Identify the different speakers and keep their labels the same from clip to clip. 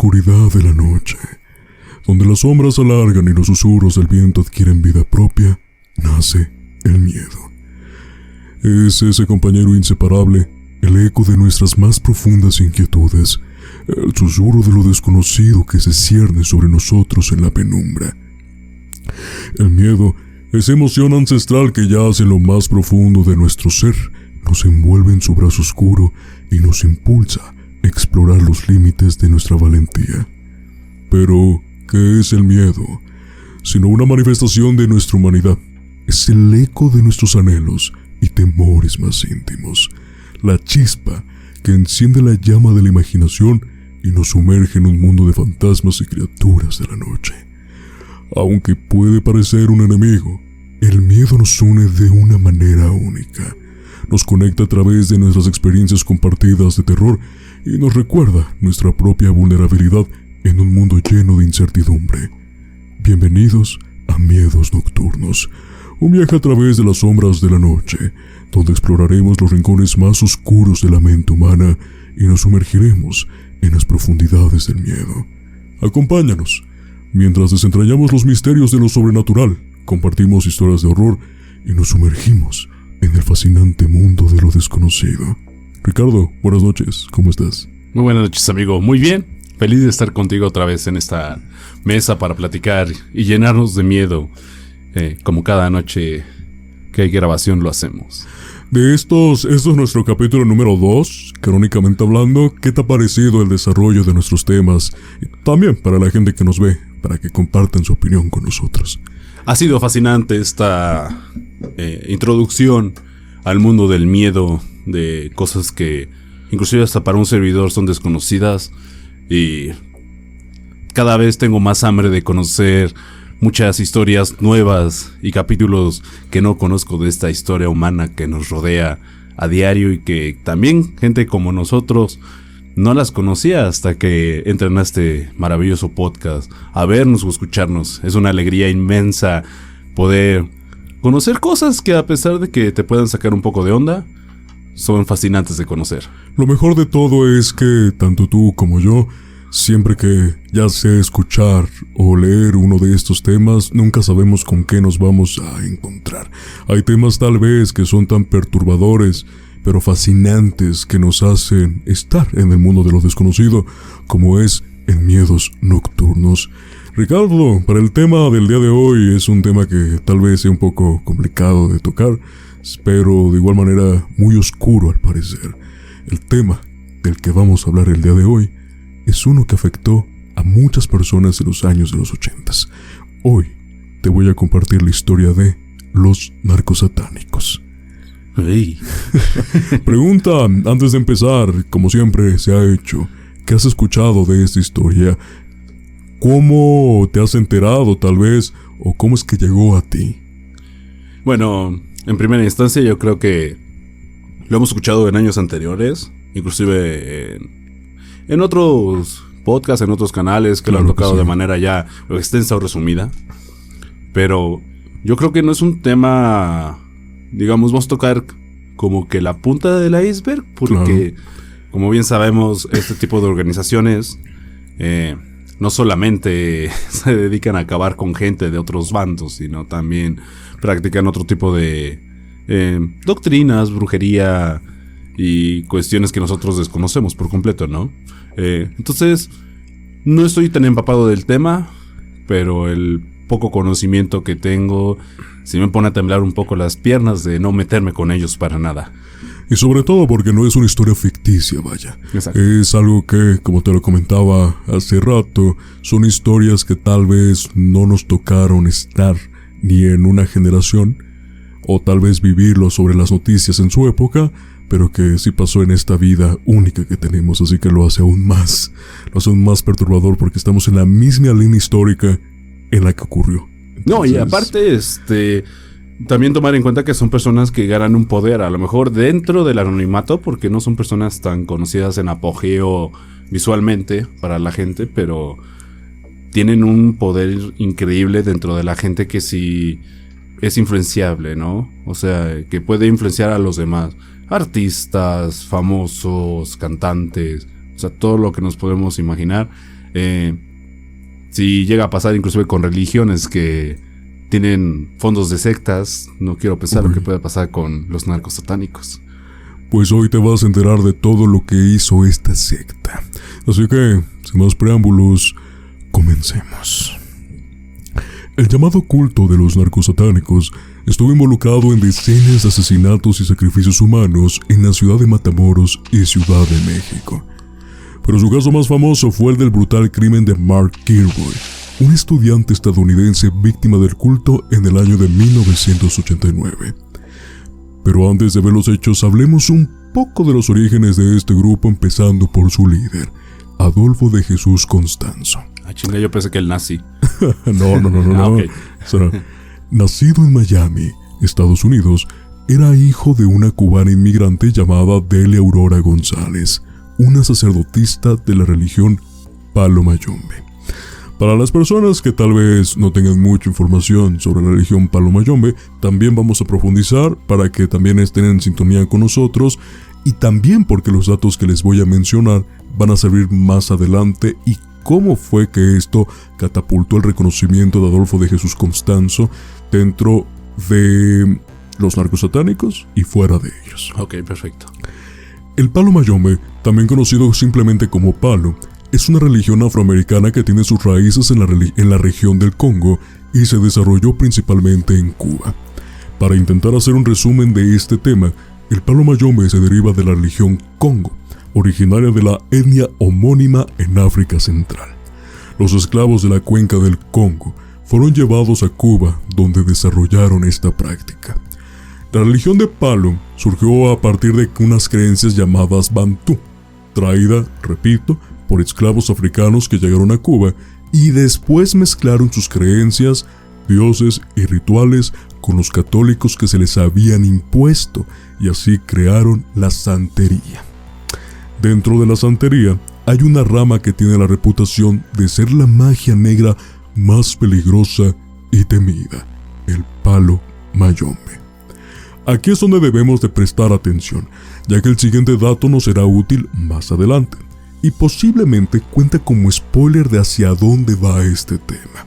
Speaker 1: oscuridad de la noche, donde las sombras se alargan y los susurros del viento adquieren vida propia, nace el miedo. Es ese compañero inseparable, el eco de nuestras más profundas inquietudes, el susurro de lo desconocido que se cierne sobre nosotros en la penumbra. El miedo, esa emoción ancestral que yace en lo más profundo de nuestro ser, nos envuelve en su brazo oscuro y nos impulsa a explorar los límites de nuestra valentía. Pero, ¿qué es el miedo? Sino una manifestación de nuestra humanidad. Es el eco de nuestros anhelos y temores más íntimos, la chispa que enciende la llama de la imaginación y nos sumerge en un mundo de fantasmas y criaturas de la noche. Aunque puede parecer un enemigo, el miedo nos une de una manera única. Nos conecta a través de nuestras experiencias compartidas de terror y nos recuerda nuestra propia vulnerabilidad en un mundo lleno de incertidumbre. Bienvenidos a Miedos Nocturnos, un viaje a través de las sombras de la noche, donde exploraremos los rincones más oscuros de la mente humana y nos sumergiremos en las profundidades del miedo. Acompáñanos, mientras desentrañamos los misterios de lo sobrenatural, compartimos historias de horror y nos sumergimos en el fascinante mundo de lo desconocido. Ricardo, buenas noches, ¿cómo estás?
Speaker 2: Muy buenas noches, amigo. Muy bien. Feliz de estar contigo otra vez en esta mesa para platicar y llenarnos de miedo, como cada noche que hay grabación lo hacemos.
Speaker 1: Esto es nuestro capítulo número 2, crónicamente hablando. ¿Qué te ha parecido el desarrollo de nuestros temas? Y también para la gente que nos ve, para que compartan su opinión con nosotros.
Speaker 2: Ha sido fascinante esta introducción al mundo del miedo, de cosas que inclusive hasta para un servidor son desconocidas, y cada vez tengo más hambre de conocer muchas historias nuevas y capítulos que no conozco de esta historia humana que nos rodea a diario y que también gente como nosotros no las conocía hasta que entran a este maravilloso podcast a vernos o escucharnos. Es una alegría inmensa poder conocer cosas que, a pesar de que te puedan sacar un poco de onda, son fascinantes de conocer.
Speaker 1: Lo mejor de todo es que tanto tú como yo, siempre que ya sea escuchar o leer uno de estos temas, nunca sabemos con qué nos vamos a encontrar. Hay temas tal vez que son tan perturbadores, pero fascinantes, que nos hacen estar en el mundo de lo desconocido, como es en Miedos Nocturnos. Ricardo, para el tema del día de hoy es un tema que tal vez sea un poco complicado de tocar, pero de igual manera muy oscuro al parecer. El tema del que vamos a hablar el día de hoy es uno que afectó a muchas personas en los años de los 80s. Hoy te voy a compartir la historia de los narcosatánicos.
Speaker 2: Hey.
Speaker 1: Pregunta antes de empezar, como siempre se ha hecho, ¿qué has escuchado de esta historia? ¿Cómo te has enterado tal vez? ¿O cómo es que llegó a ti?
Speaker 2: Bueno, en primera instancia yo creo que lo hemos escuchado en años anteriores, inclusive en otros podcasts, en otros canales que claro, lo han tocado de manera ya extensa o resumida. Pero yo creo que no es un tema, digamos, vamos a tocar como que la punta del iceberg, porque como bien sabemos, este tipo de organizaciones no solamente se dedican a acabar con gente de otros bandos, sino también practican otro tipo de doctrinas, brujería y cuestiones que nosotros desconocemos por completo, ¿no? Entonces, no estoy tan empapado del tema, pero el poco conocimiento que tengo sí me pone a temblar un poco las piernas de no meterme con ellos para nada.
Speaker 1: Y sobre todo porque no es una historia ficticia, vaya.
Speaker 2: Exacto.
Speaker 1: Es algo que, como te lo comentaba hace rato, son historias que tal vez no nos tocaron estar ni en una generación, o tal vez vivirlo sobre las noticias en su época, pero que sí pasó en esta vida única que tenemos, así que lo hace aún más perturbador, porque estamos en la misma línea histórica en la que ocurrió. Entonces,
Speaker 2: no, y aparte, también tomar en cuenta que son personas que ganan un poder, a lo mejor dentro del anonimato, porque no son personas tan conocidas en apogeo visualmente para la gente, pero tienen un poder increíble dentro de la gente que sí es influenciable, ¿no? O sea, que puede influenciar a los demás. Artistas, famosos, cantantes, o sea, todo lo que nos podemos imaginar. Si llega a pasar inclusive con religiones que tienen fondos de sectas, no quiero pensar lo que puede pasar con los narcos satánicos.
Speaker 1: Pues hoy te vas a enterar de todo lo que hizo esta secta. Así que, sin más preámbulos, comencemos. El llamado culto de los narcos satánicos estuvo involucrado en decenas de asesinatos y sacrificios humanos en la ciudad de Matamoros y Ciudad de México. Pero su caso más famoso fue el del brutal crimen de Mark Kilroy, un estudiante estadounidense víctima del culto en el año de 1989. Pero antes de ver los hechos, hablemos un poco de los orígenes de este grupo, empezando por su líder, Adolfo de Jesús Constanzo.
Speaker 2: Chinga, yo pensé que el nazi.
Speaker 1: No.
Speaker 2: Okay.
Speaker 1: O sea, nacido en Miami, Estados Unidos, era hijo de una cubana inmigrante llamada Delia Aurora González, una sacerdotista de la religión Palo Mayombe. Para las personas que tal vez no tengan mucha información sobre la religión Palo Mayombe, también vamos a profundizar para que también estén en sintonía con nosotros, y también porque los datos que les voy a mencionar van a servir más adelante y cómo fue que esto catapultó el reconocimiento de Adolfo de Jesús Constanzo dentro de los narcos satánicos y fuera de ellos.
Speaker 2: Ok, perfecto.
Speaker 1: El Palo Mayombe, también conocido simplemente como Palo, es una religión afroamericana que tiene sus raíces en la región del Congo y se desarrolló principalmente en Cuba. Para intentar hacer un resumen de este tema, el Palo Mayombe se deriva de la religión Congo, originaria de la etnia homónima en África Central. Los esclavos de la cuenca del Congo fueron llevados a Cuba, donde desarrollaron esta práctica. La religión de Palo surgió a partir de unas creencias llamadas Bantú, traída, repito, por esclavos africanos que llegaron a Cuba y después mezclaron sus creencias, dioses y rituales con los católicos que se les habían impuesto, y así crearon la santería. Dentro de la santería hay una rama que tiene la reputación de ser la magia negra más peligrosa y temida, el Palo Mayombe. Aquí es donde debemos de prestar atención, ya que el siguiente dato nos será útil más adelante, y posiblemente cuenta como spoiler de hacia dónde va este tema.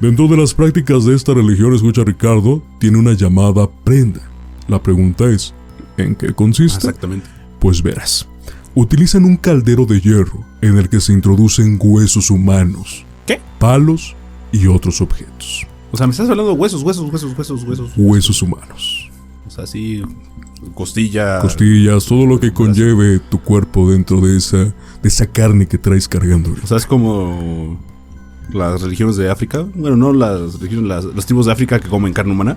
Speaker 1: Dentro de las prácticas de esta religión, escucha Ricardo, tiene una llamada prenda. La pregunta es, ¿en qué consiste?
Speaker 2: Exactamente.
Speaker 1: Pues verás, utilizan un caldero de hierro en el que se introducen huesos humanos,
Speaker 2: ¿qué?
Speaker 1: Palos y otros objetos.
Speaker 2: O sea, me estás hablando de huesos.
Speaker 1: Huesos humanos.
Speaker 2: O sea, sí, costillas,
Speaker 1: todo lo que conlleve tu cuerpo dentro de esa carne que traes cargando.
Speaker 2: O sea, es como las religiones de África. Bueno, no las religiones, las tribus de África que comen carne humana.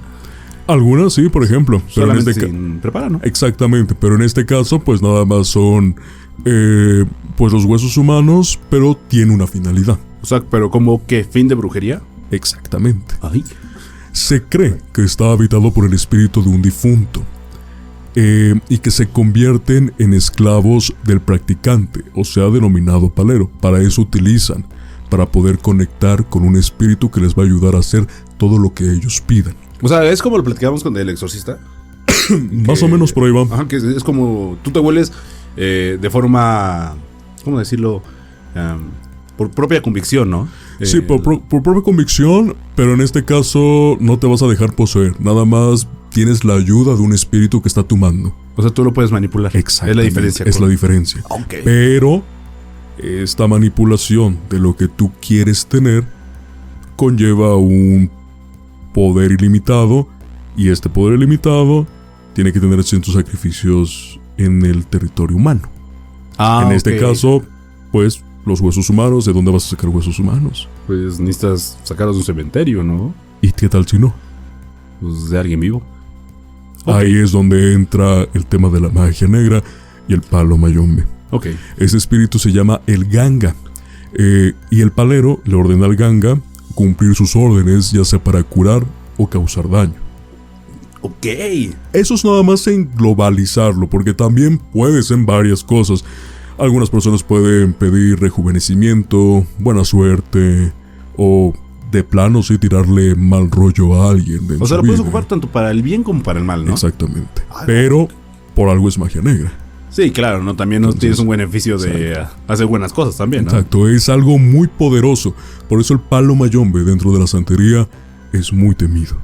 Speaker 1: Algunas sí, por ejemplo.
Speaker 2: Pero solamente sin preparar, ¿no?
Speaker 1: Exactamente, pero en este caso pues nada más son pues los huesos humanos, pero tiene una finalidad.
Speaker 2: O sea, pero ¿como qué? ¿Fin de brujería?
Speaker 1: Exactamente.
Speaker 2: Ay.
Speaker 1: Se cree que está habitado por el espíritu de un difunto y que se convierten en esclavos del practicante, o sea, denominado palero. Para eso utilizan, para poder conectar con un espíritu que les va a ayudar a hacer todo lo que ellos pidan.
Speaker 2: O sea, es como lo platicamos con el exorcista.
Speaker 1: Más o menos por ahí va.
Speaker 2: Ajá, que es como tú te hueles de forma, ¿cómo decirlo? Por propia convicción, ¿no?
Speaker 1: Sí, por propia convicción, pero en este caso no te vas a dejar poseer. Nada más tienes la ayuda de un espíritu que está a tu mando.
Speaker 2: O sea, tú lo puedes manipular.
Speaker 1: Exactamente.
Speaker 2: Es la diferencia.
Speaker 1: Es la diferencia.
Speaker 2: Okay.
Speaker 1: Pero esta manipulación de lo que tú quieres tener conlleva un poder ilimitado, y este poder ilimitado tiene que tener ciertos sacrificios en el territorio humano. En este caso, pues, los huesos humanos. ¿De dónde vas a sacar huesos humanos?
Speaker 2: Pues necesitas sacarlos de un cementerio, ¿no?
Speaker 1: ¿Y qué tal si no?
Speaker 2: Pues de alguien vivo.
Speaker 1: Ahí es donde entra el tema de la magia negra y el Palo Mayombe.
Speaker 2: Ok.
Speaker 1: Ese espíritu se llama el Ganga, y el palero le ordena al Ganga cumplir sus órdenes, ya sea para curar o causar daño.
Speaker 2: Ok.
Speaker 1: Eso es nada más en globalizarlo, porque también puede ser varias cosas. Algunas personas pueden pedir rejuvenecimiento, buena suerte, o de plano sí tirarle mal rollo a alguien.
Speaker 2: O sea, lo puedes ocupar tanto para el bien como para el mal, ¿no?
Speaker 1: Exactamente. Pero por algo es magia negra.
Speaker 2: Sí, claro, ¿no? También entonces, tienes un beneficio de hacer buenas cosas también, ¿no?
Speaker 1: Exacto, es algo muy poderoso. Por eso el palo mayombe dentro de la santería es muy temido.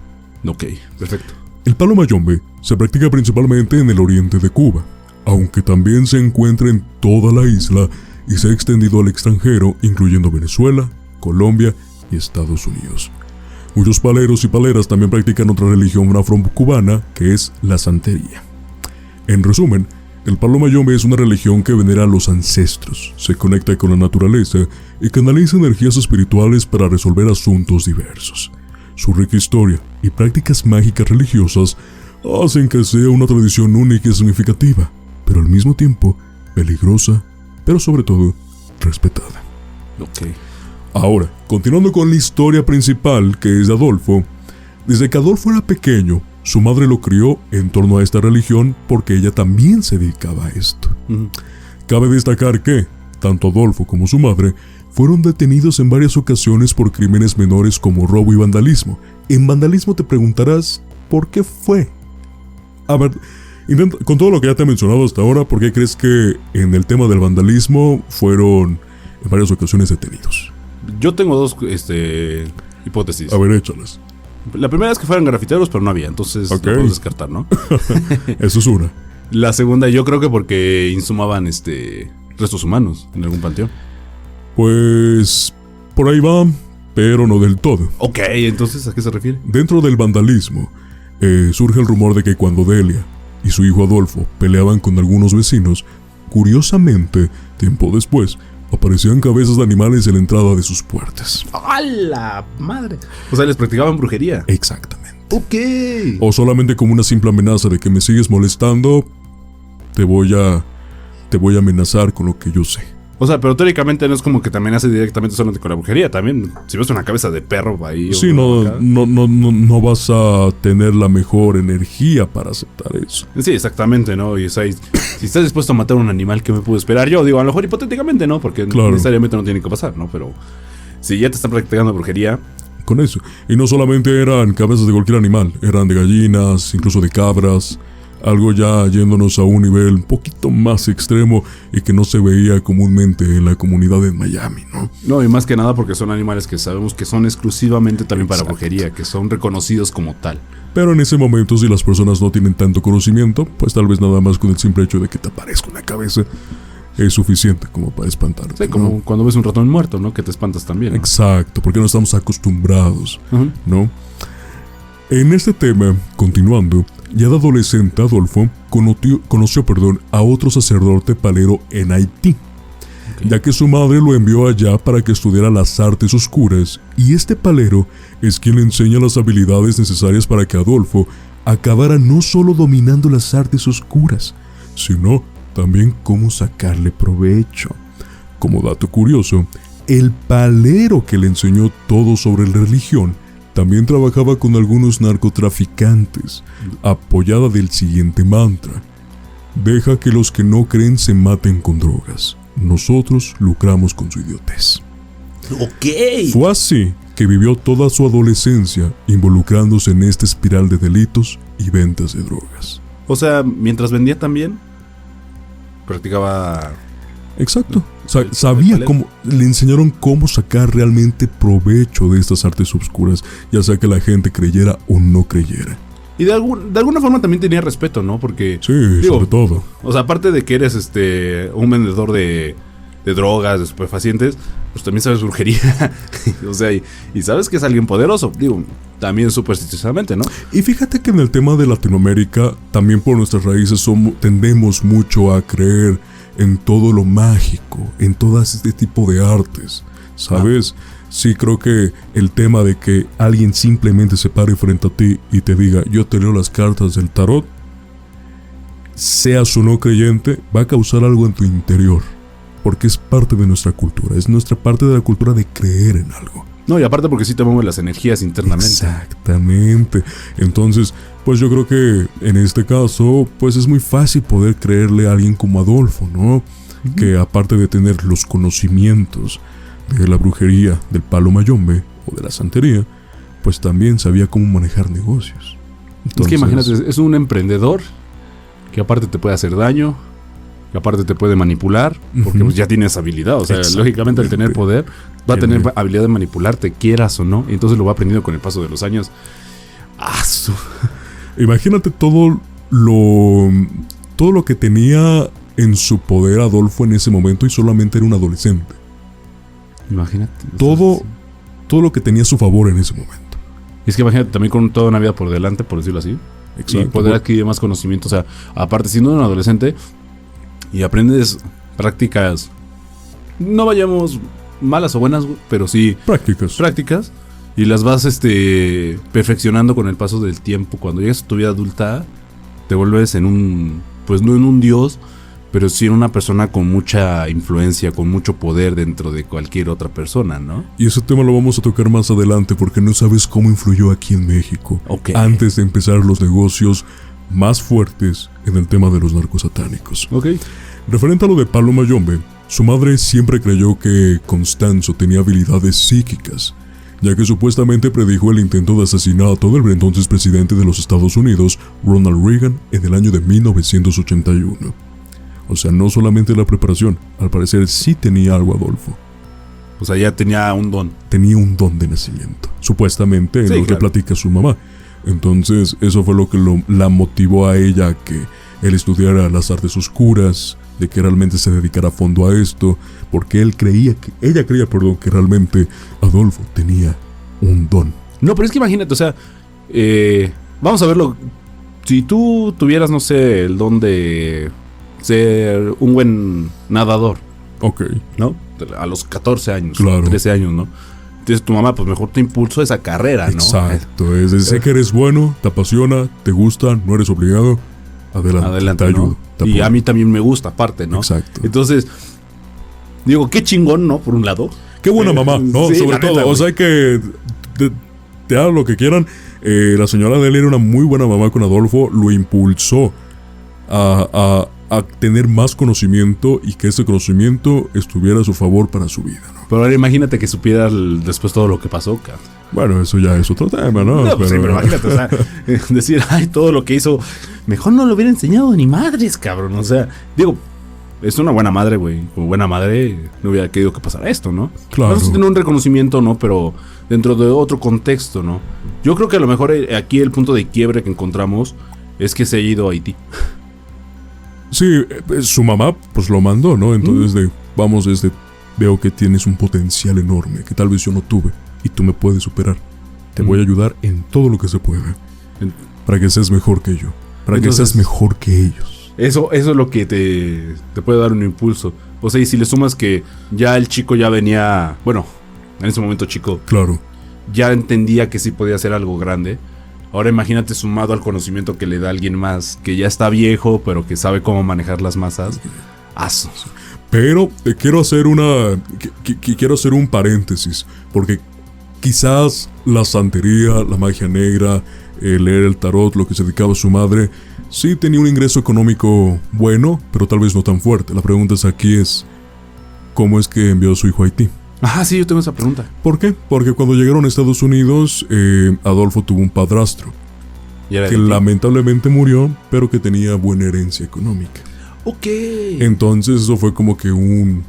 Speaker 2: Ok, perfecto.
Speaker 1: El palo mayombe se practica principalmente en el oriente de Cuba, aunque también se encuentra en toda la isla y se ha extendido al extranjero, incluyendo Venezuela, Colombia y Estados Unidos. Muchos paleros y paleras también practican otra religión afro-cubana, que es la santería. En resumen, el palo mayombe es una religión que venera a los ancestros, se conecta con la naturaleza y canaliza energías espirituales para resolver asuntos diversos. Su rica historia y prácticas mágicas religiosas hacen que sea una tradición única y significativa, pero al mismo tiempo peligrosa, pero sobre todo respetada.
Speaker 2: Ok.
Speaker 1: Ahora, continuando con la historia principal, que es de Adolfo. Desde que Adolfo era pequeño, su madre lo crió en torno a esta religión porque ella también se dedicaba a esto. Cabe destacar que, tanto Adolfo como su madre fueron detenidos en varias ocasiones por crímenes menores como robo y vandalismo. En vandalismo te preguntarás, ¿por qué fue? A ver, con todo lo que ya te he mencionado hasta ahora, ¿por qué crees que en el tema del vandalismo fueron en varias ocasiones detenidos?
Speaker 2: Yo tengo dos hipótesis.
Speaker 1: A ver, échalas.
Speaker 2: La primera es que fueran grafiteros, pero no había, entonces lo podemos descartar, ¿no?
Speaker 1: Eso es una.
Speaker 2: La segunda, yo creo que porque insumaban restos humanos en algún panteón.
Speaker 1: Pues por ahí va, pero no del todo.
Speaker 2: Ok, entonces, ¿a qué se refiere?
Speaker 1: Dentro del vandalismo, surge el rumor de que cuando Delia y su hijo Adolfo peleaban con algunos vecinos, curiosamente, tiempo después, aparecían cabezas de animales en la entrada de sus puertas.
Speaker 2: ¡A la madre! O sea, les practicaban brujería.
Speaker 1: Exactamente.
Speaker 2: Ok.
Speaker 1: O solamente como una simple amenaza de que me sigues molestando, te voy a amenazar con lo que yo sé.
Speaker 2: O sea, pero teóricamente no es como que te amenace directamente solamente con la brujería. También, si ves una cabeza de perro ahí...
Speaker 1: Sí, no vas a tener la mejor energía para aceptar eso.
Speaker 2: Sí, exactamente, ¿no? Y o sea, si estás dispuesto a matar a un animal, ¿qué me puedo esperar yo? Digo, a lo mejor hipotéticamente, ¿no? Porque necesariamente no tiene que pasar, ¿no? Pero si ya te están practicando brujería...
Speaker 1: Con eso. Y no solamente eran cabezas de cualquier animal. Eran de gallinas, incluso de cabras... Algo ya yéndonos a un nivel un poquito más extremo y que no se veía comúnmente en la comunidad de Miami, ¿no?
Speaker 2: No, y más que nada porque son animales que sabemos que son exclusivamente también para brujería, que son reconocidos como tal.
Speaker 1: Pero en ese momento, si las personas no tienen tanto conocimiento, pues tal vez nada más con el simple hecho de que te aparezca una cabeza es suficiente como para espantarte.
Speaker 2: Sí, como cuando ves un ratón muerto, ¿no? Que te espantas también, ¿no?
Speaker 1: Exacto, porque no estamos acostumbrados, ¿no? En este tema, continuando, ya de adolescente Adolfo conoció a otro sacerdote palero en Haití, ya que su madre lo envió allá para que estudiara las artes oscuras, y este palero es quien le enseña las habilidades necesarias para que Adolfo acabara no solo dominando las artes oscuras, sino también cómo sacarle provecho. Como dato curioso, el palero que le enseñó todo sobre la religión también trabajaba con algunos narcotraficantes, apoyada del siguiente mantra: deja que los que no creen se maten con drogas. Nosotros lucramos con su idiotez.
Speaker 2: Ok.
Speaker 1: Fue así que vivió toda su adolescencia involucrándose en esta espiral de delitos y ventas de drogas.
Speaker 2: O sea, mientras vendía también, practicaba...
Speaker 1: Exacto. Sabía cómo, le enseñaron cómo sacar realmente provecho de estas artes oscuras, ya sea que la gente creyera o no creyera.
Speaker 2: Y de alguna forma también tenía respeto, ¿no? Porque...
Speaker 1: Sí, sobre todo.
Speaker 2: O sea, aparte de que eres un vendedor de drogas, de estupefacientes, pues también sabes brujería. O sea, y sabes que es alguien poderoso. Digo, también supersticiosamente, ¿no?
Speaker 1: Y fíjate que en el tema de Latinoamérica, también por nuestras raíces tendemos mucho a creer en todo lo mágico, en todo este tipo de artes, ¿sabes? Sí, creo que el tema de que alguien simplemente se pare frente a ti y te diga, yo te leo las cartas del tarot, seas o no creyente, va a causar algo en tu interior, porque es parte de nuestra cultura, es nuestra parte de la cultura de creer en algo.
Speaker 2: No, y aparte porque sí te mueven las energías internamente.
Speaker 1: Exactamente. Entonces, pues yo creo que en este caso, pues es muy fácil poder creerle a alguien como Adolfo, ¿no? Que aparte de tener los conocimientos de la brujería, del palo mayombe o de la santería, pues también sabía cómo manejar negocios.
Speaker 2: Entonces, es que imagínate, es un emprendedor que aparte te puede hacer daño Y aparte te puede manipular, porque pues ya tienes habilidad. O sea, lógicamente al tener poder, va a tener habilidad de manipularte, quieras o no. Y entonces lo va aprendiendo con el paso de los años.
Speaker 1: Imagínate todo lo que tenía en su poder Adolfo en ese momento y solamente era un adolescente.
Speaker 2: Imagínate.
Speaker 1: Todo lo que tenía a su favor en ese momento.
Speaker 2: Y es que imagínate también con toda una vida por delante, por decirlo así.
Speaker 1: Exacto.
Speaker 2: Y poder adquirir más conocimiento. O sea, aparte siendo un adolescente y aprendes prácticas, no vayamos malas o buenas, pero sí prácticas y las vas perfeccionando con el paso del tiempo. Cuando llegas a tu vida adulta, te vuelves en un, pues no en un dios, pero sí en una persona con mucha influencia, con mucho poder dentro de cualquier otra persona, ¿no?
Speaker 1: Y ese tema lo vamos a tocar más adelante porque no sabes cómo influyó aquí en México. Antes de empezar los negocios más fuertes en el tema de los narcos satánicos. Referente a lo de Pablo Mayombe, su madre siempre creyó que Constanzo tenía habilidades psíquicas, ya que supuestamente predijo el intento de asesinato del entonces presidente de los Estados Unidos, Ronald Reagan, en el año de 1981. O sea, no solamente la preparación, al parecer sí tenía algo Adolfo.
Speaker 2: O sea, ya tenía un don.
Speaker 1: Tenía un don de nacimiento, supuestamente, en lo que platica su mamá. Entonces, eso fue lo que la motivó a ella a que él estudiara las artes oscuras, de que realmente se dedicara a fondo a esto, porque ella creía que realmente Adolfo tenía un don.
Speaker 2: No, pero es que imagínate, o sea, vamos a verlo. Si tú tuvieras, no sé, el don de ser un buen nadador, ¿no? A los 14 años, 13 años, ¿no? Entonces tu mamá, pues mejor te impulsó esa carrera, ¿no?
Speaker 1: Exacto, sé que eres bueno, te apasiona, te gusta, no eres obligado. Adelante, te ayudo,
Speaker 2: ¿no? Y a mí también me gusta, aparte, ¿no?
Speaker 1: Exacto.
Speaker 2: Entonces, digo, qué chingón, ¿no? Por un lado.
Speaker 1: Qué buena mamá, ¿no? Sí, sobre todo, o sea que te hagan lo que quieran. La señora de él era una muy buena mamá con Adolfo, lo impulsó a tener más conocimiento y que ese conocimiento estuviera a su favor para su vida, ¿no?
Speaker 2: Pero ahora imagínate que supiera después todo lo que pasó, cara.
Speaker 1: Bueno, eso ya es otro tema, ¿no?
Speaker 2: No, pues sí, pero imagínate, o sea, decir, todo lo que hizo, mejor no lo hubiera enseñado ni madres, cabrón. O sea, digo, es una buena madre, güey. Como buena madre, no hubiera querido que pasara esto, ¿no?
Speaker 1: Claro.
Speaker 2: Vamos a tener un reconocimiento, ¿no? Pero dentro de otro contexto, ¿no? Yo creo que a lo mejor aquí el punto de quiebre que encontramos es que se ha ido a Haití.
Speaker 1: Sí, su mamá, pues lo mandó, ¿no? Entonces, veo que tienes un potencial enorme que tal vez yo no tuve y tú me puedes superar. Te voy a ayudar en todo lo que se pueda para que seas mejor que yo, para que seas mejor que ellos.
Speaker 2: Eso es lo que te puede dar un impulso. O sea, y si le sumas que ya el chico ya venía, bueno, en ese momento chico,
Speaker 1: claro,
Speaker 2: ya entendía que sí podía hacer algo grande. Ahora imagínate sumado al conocimiento que le da alguien más, que ya está viejo, pero que sabe cómo manejar las masas.
Speaker 1: Pero quiero hacer quiero hacer un paréntesis, porque quizás la santería, la magia negra, leer el tarot, lo que se dedicaba a su madre, sí tenía un ingreso económico bueno, pero tal vez no tan fuerte. La pregunta aquí es, ¿cómo es que envió a su hijo a Haití?
Speaker 2: Sí, yo tengo esa pregunta.
Speaker 1: ¿Por qué? Porque cuando llegaron a Estados Unidos, Adolfo tuvo un padrastro que lamentablemente murió, pero que tenía buena herencia económica. Entonces eso fue como que un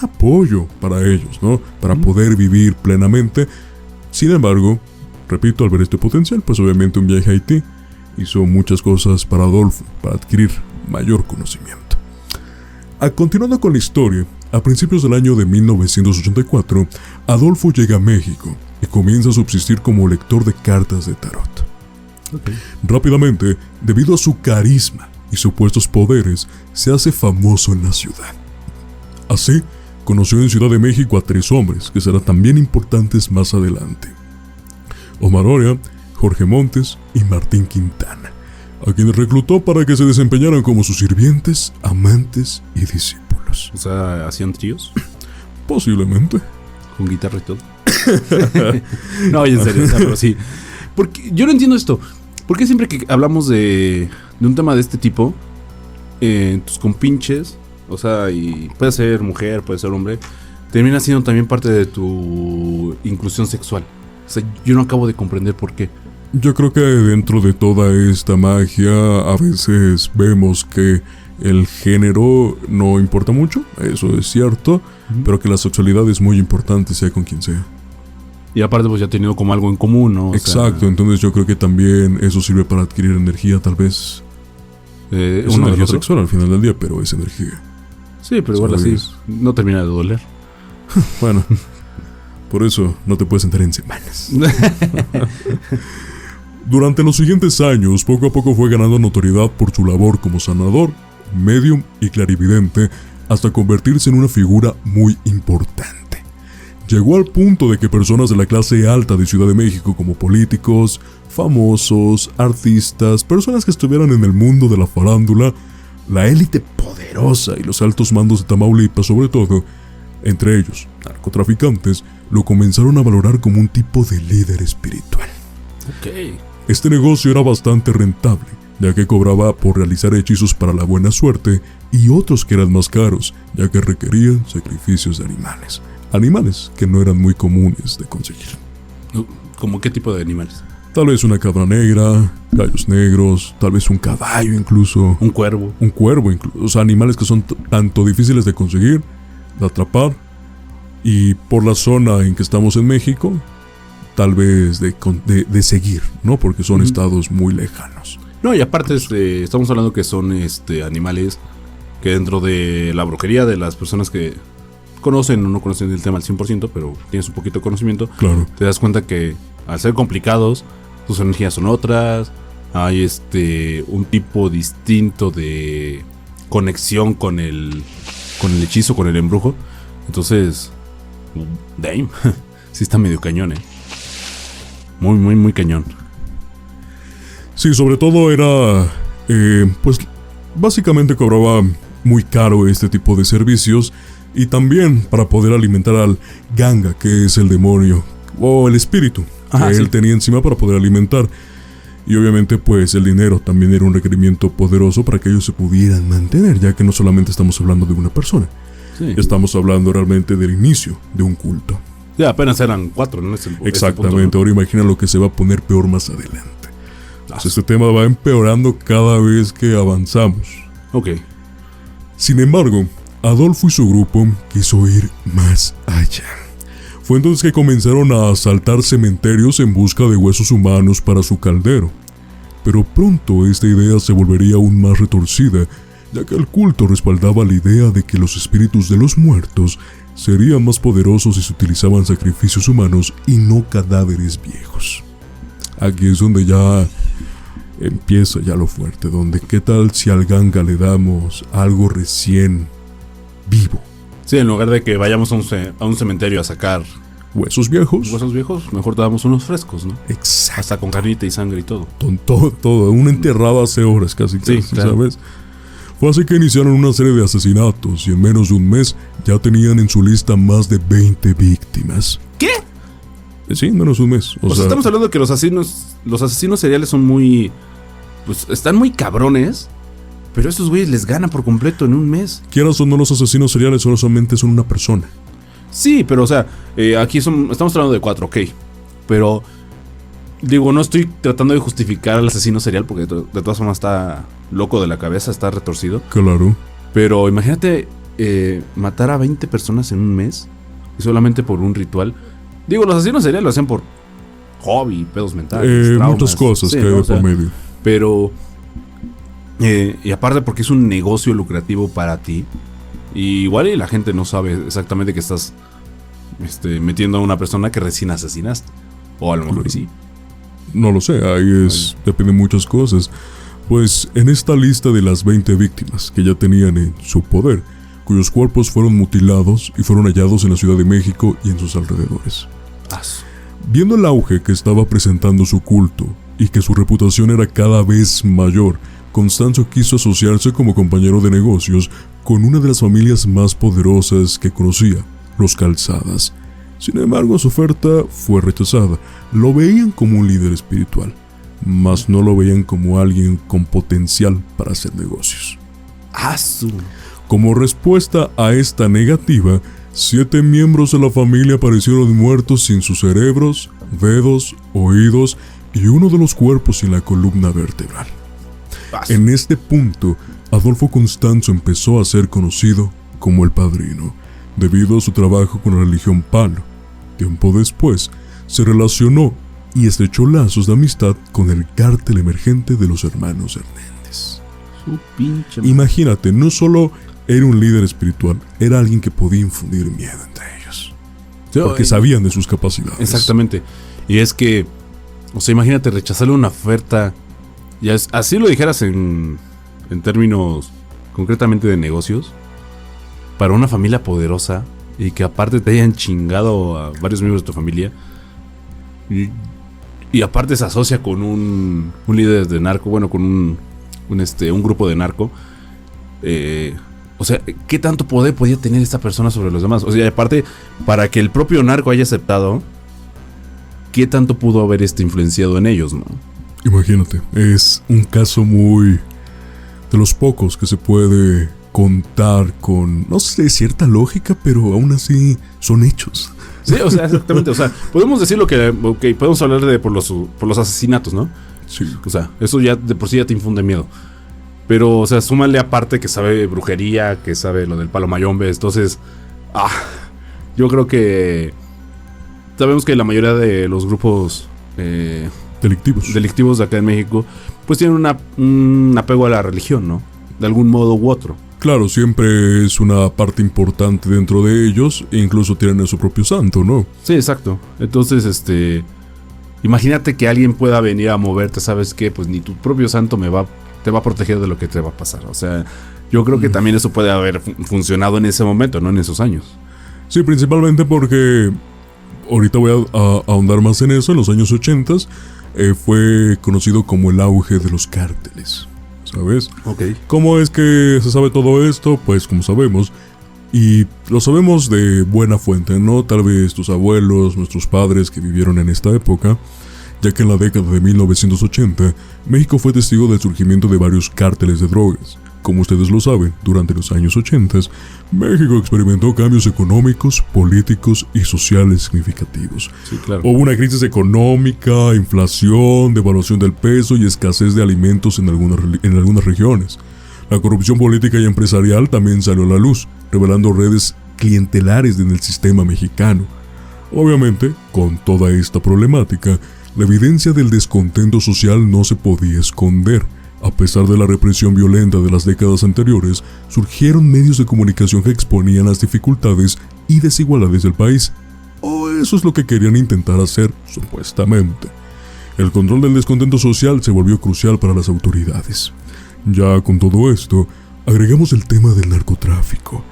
Speaker 1: apoyo para ellos, ¿no? Para poder vivir plenamente. Sin embargo, repito, al ver este potencial, pues obviamente un viaje a Haití hizo muchas cosas para Adolfo, para adquirir mayor conocimiento. Continuando con la historia, a principios del año de 1984, Adolfo llega a México y comienza a subsistir como lector de cartas de tarot. Rápidamente, debido a su carisma y supuestos poderes, se hace famoso en la ciudad. Así, conoció en Ciudad de México a 3 hombres que serán también importantes más adelante: Omar Oria, Jorge Montes y Martín Quintana, a quienes reclutó para que se desempeñaran como sus sirvientes, amantes y discípulos.
Speaker 2: O sea, ¿hacían tríos?
Speaker 1: Posiblemente.
Speaker 2: Con guitarra y todo. No, en serio, pero sí. Porque yo no entiendo esto. ¿Por qué siempre que hablamos de un tema de este tipo, tus compinches, o sea, y puede ser mujer, puede ser hombre, termina siendo también parte de tu inclusión sexual? O sea, yo no acabo de comprender por qué.
Speaker 1: Yo creo que dentro de toda esta magia a veces vemos que el género no importa mucho, eso es cierto, pero que la sexualidad es muy importante, sea con quien sea.
Speaker 2: Y aparte pues ya ha tenido como algo en común, ¿no?
Speaker 1: Exacto, entonces yo creo que también eso sirve para adquirir energía, tal vez. Es energía sexual al final del día, pero es energía.
Speaker 2: Sí, pero igual así no termina de doler.
Speaker 1: Bueno, por eso no te puedes sentar en semanas. Durante los siguientes años, poco a poco fue ganando notoriedad por su labor como sanador, medium y clarividente, hasta convertirse en una figura muy importante. Llegó al punto de que personas de la clase alta de Ciudad de México, como políticos, famosos, artistas, personas que estuvieran en el mundo de la farándula, la élite poderosa y los altos mandos de Tamaulipas sobre todo, entre ellos narcotraficantes, lo comenzaron a valorar como un tipo de líder espiritual.
Speaker 2: Ok.
Speaker 1: Este negocio era bastante rentable, ya que cobraba por realizar hechizos para la buena suerte y otros que eran más caros, ya que requerían sacrificios de animales. Animales que no eran muy comunes de conseguir.
Speaker 2: ¿Cómo qué tipo de animales?
Speaker 1: Tal vez una cabra negra, gallos negros, tal vez un caballo incluso.
Speaker 2: Un cuervo.
Speaker 1: Un cuervo incluso. O sea, animales que son tanto difíciles de conseguir, de atrapar, y por la zona en que estamos en México, tal vez de seguir, ¿no? Porque son estados muy lejanos.
Speaker 2: No, y aparte estamos hablando que son animales que dentro de la brujería de las personas que conocen o no conocen el tema al 100%, pero tienes un poquito de conocimiento,
Speaker 1: claro,
Speaker 2: te das cuenta que al ser complicados, sus energías son otras, hay un tipo distinto de conexión con el hechizo, con el embrujo. Entonces, damn, sí está medio cañón, muy, muy, muy cañón.
Speaker 1: Sí, sobre todo era, pues, básicamente cobraba muy caro este tipo de servicios, y también para poder alimentar al Ganga, que es el demonio, o el espíritu, que él tenía encima para poder alimentar. Y obviamente pues el dinero también era un requerimiento poderoso para que ellos se pudieran mantener, ya que no solamente estamos hablando de una persona, estamos hablando realmente del inicio de un culto.
Speaker 2: Ya apenas eran 4, ¿no?
Speaker 1: Exactamente, punto, ¿no? Ahora imagina lo que se va a poner peor más adelante. Entonces, este tema va empeorando cada vez que avanzamos.
Speaker 2: Ok.
Speaker 1: Sin embargo, Adolfo y su grupo quiso ir más allá. Fue entonces que comenzaron a asaltar cementerios en busca de huesos humanos para su caldero. Pero pronto esta idea se volvería aún más retorcida, ya que el culto respaldaba la idea de que los espíritus de los muertos serían más poderosos si se utilizaban sacrificios humanos y no cadáveres viejos. Aquí es donde ya empieza ya lo fuerte, donde qué tal si al Ganga le damos algo recién vivo.
Speaker 2: Sí, en lugar de que vayamos a un cementerio a sacar
Speaker 1: huesos viejos,
Speaker 2: mejor te damos unos frescos, ¿no?
Speaker 1: Exacto.
Speaker 2: Hasta con carnita y sangre y todo.
Speaker 1: Todo. Una enterrada hace horas casi,
Speaker 2: claro.
Speaker 1: ¿Sabes? Fue así que iniciaron una serie de asesinatos y en menos de un mes ya tenían en su lista más de 20 víctimas.
Speaker 2: ¿Qué?
Speaker 1: Sí, menos de un mes.
Speaker 2: O sea, estamos hablando de que los asesinos seriales son muy... Pues están muy cabrones. Pero estos güeyes les ganan por completo en un mes.
Speaker 1: Quieras o no, los asesinos seriales solamente son una persona.
Speaker 2: Sí, pero o sea, aquí estamos hablando de 4, ok. Pero, digo, no estoy tratando de justificar al asesino serial porque de todas formas está loco de la cabeza, está retorcido.
Speaker 1: Claro.
Speaker 2: Pero imagínate matar a 20 personas en un mes y solamente por un ritual. Digo, los asesinos seriales lo hacen por hobby, pedos mentales, traumas.
Speaker 1: Muchas cosas que hay de por medio.
Speaker 2: Pero... y aparte porque es un negocio lucrativo para ti. Y igual y la gente no sabe exactamente que estás metiendo a una persona que recién asesinaste. O a lo mejor sí.
Speaker 1: No lo sé, depende de muchas cosas. Pues en esta lista de las 20 víctimas que ya tenían en su poder, cuyos cuerpos fueron mutilados y fueron hallados en la Ciudad de México y en sus alrededores. Viendo el auge que estaba presentando su culto y que su reputación era cada vez mayor, Constanzo quiso asociarse como compañero de negocios con una de las familias más poderosas que conocía, los Calzadas. Sin embargo, su oferta fue rechazada. Lo veían como un líder espiritual, mas no lo veían como alguien con potencial para hacer negocios. Como respuesta a esta negativa, 7 miembros de la familia aparecieron muertos sin sus cerebros, dedos, oídos y uno de los cuerpos sin la columna vertebral. En este punto, Adolfo Constanzo empezó a ser conocido como el Padrino, debido a su trabajo con la religión Palo. Tiempo después, se relacionó y estrechó lazos de amistad con el cártel emergente de los hermanos Hernández.
Speaker 2: Su pinche...
Speaker 1: Imagínate, no solo era un líder espiritual, era alguien que podía infundir miedo entre ellos. Porque sabían de sus capacidades.
Speaker 2: Exactamente. Y es que, o sea, imagínate rechazarle una oferta, ya es, así lo dijeras en términos concretamente de negocios, para una familia poderosa y que aparte te hayan chingado a varios miembros de tu familia y aparte se asocia con un líder de narco, bueno, con un grupo de narco. O sea, ¿qué tanto poder podía tener esta persona sobre los demás? O sea, aparte, para que el propio narco haya aceptado, ¿qué tanto pudo haber influenciado en ellos, no?
Speaker 1: Imagínate, es un caso muy... de los pocos que se puede contar con, no sé, cierta lógica, pero aún así son hechos.
Speaker 2: Sí, o sea, exactamente. O sea, podemos decir que podemos hablar de por los asesinatos, ¿no?
Speaker 1: Sí.
Speaker 2: O sea, eso ya de por sí ya te infunde miedo. Pero, o sea, súmale aparte que sabe brujería, que sabe lo del palo mayombe. Entonces, yo creo que sabemos que la mayoría de los grupos delictivos de acá en México, pues tienen un apego a la religión, ¿no? De algún modo u otro.
Speaker 1: Claro, siempre es una parte importante dentro de ellos, e incluso tienen a su propio santo, ¿no?
Speaker 2: Sí, exacto. Entonces, imagínate que alguien pueda venir a moverte, ¿sabes qué? Pues ni tu propio santo te va a proteger de lo que te va a pasar. O sea, yo creo que también eso puede haber funcionado en ese momento, no en esos años.
Speaker 1: Sí, principalmente porque ahorita voy a ahondar más en eso. En los años 80 fue conocido como el auge de los cárteles, ¿sabes?
Speaker 2: Ok.
Speaker 1: ¿Cómo es que se sabe todo esto? Pues como sabemos, y lo sabemos de buena fuente, ¿no? Tal vez tus abuelos, nuestros padres que vivieron en esta época, ya que en la década de 1980, México fue testigo del surgimiento de varios cárteles de drogas. Como ustedes lo saben, durante los años 80, México experimentó cambios económicos, políticos y sociales significativos.
Speaker 2: Sí, claro.
Speaker 1: Hubo una crisis económica, inflación, devaluación del peso y escasez de alimentos en algunas regiones. La corrupción política y empresarial también salió a la luz, revelando redes clientelares en el sistema mexicano. Obviamente, con toda esta problemática, la evidencia del descontento social no se podía esconder. A pesar de la represión violenta de las décadas anteriores, surgieron medios de comunicación que exponían las dificultades y desigualdades del país. O eso es lo que querían intentar hacer, supuestamente. El control del descontento social se volvió crucial para las autoridades. Ya con todo esto, agregamos el tema del narcotráfico.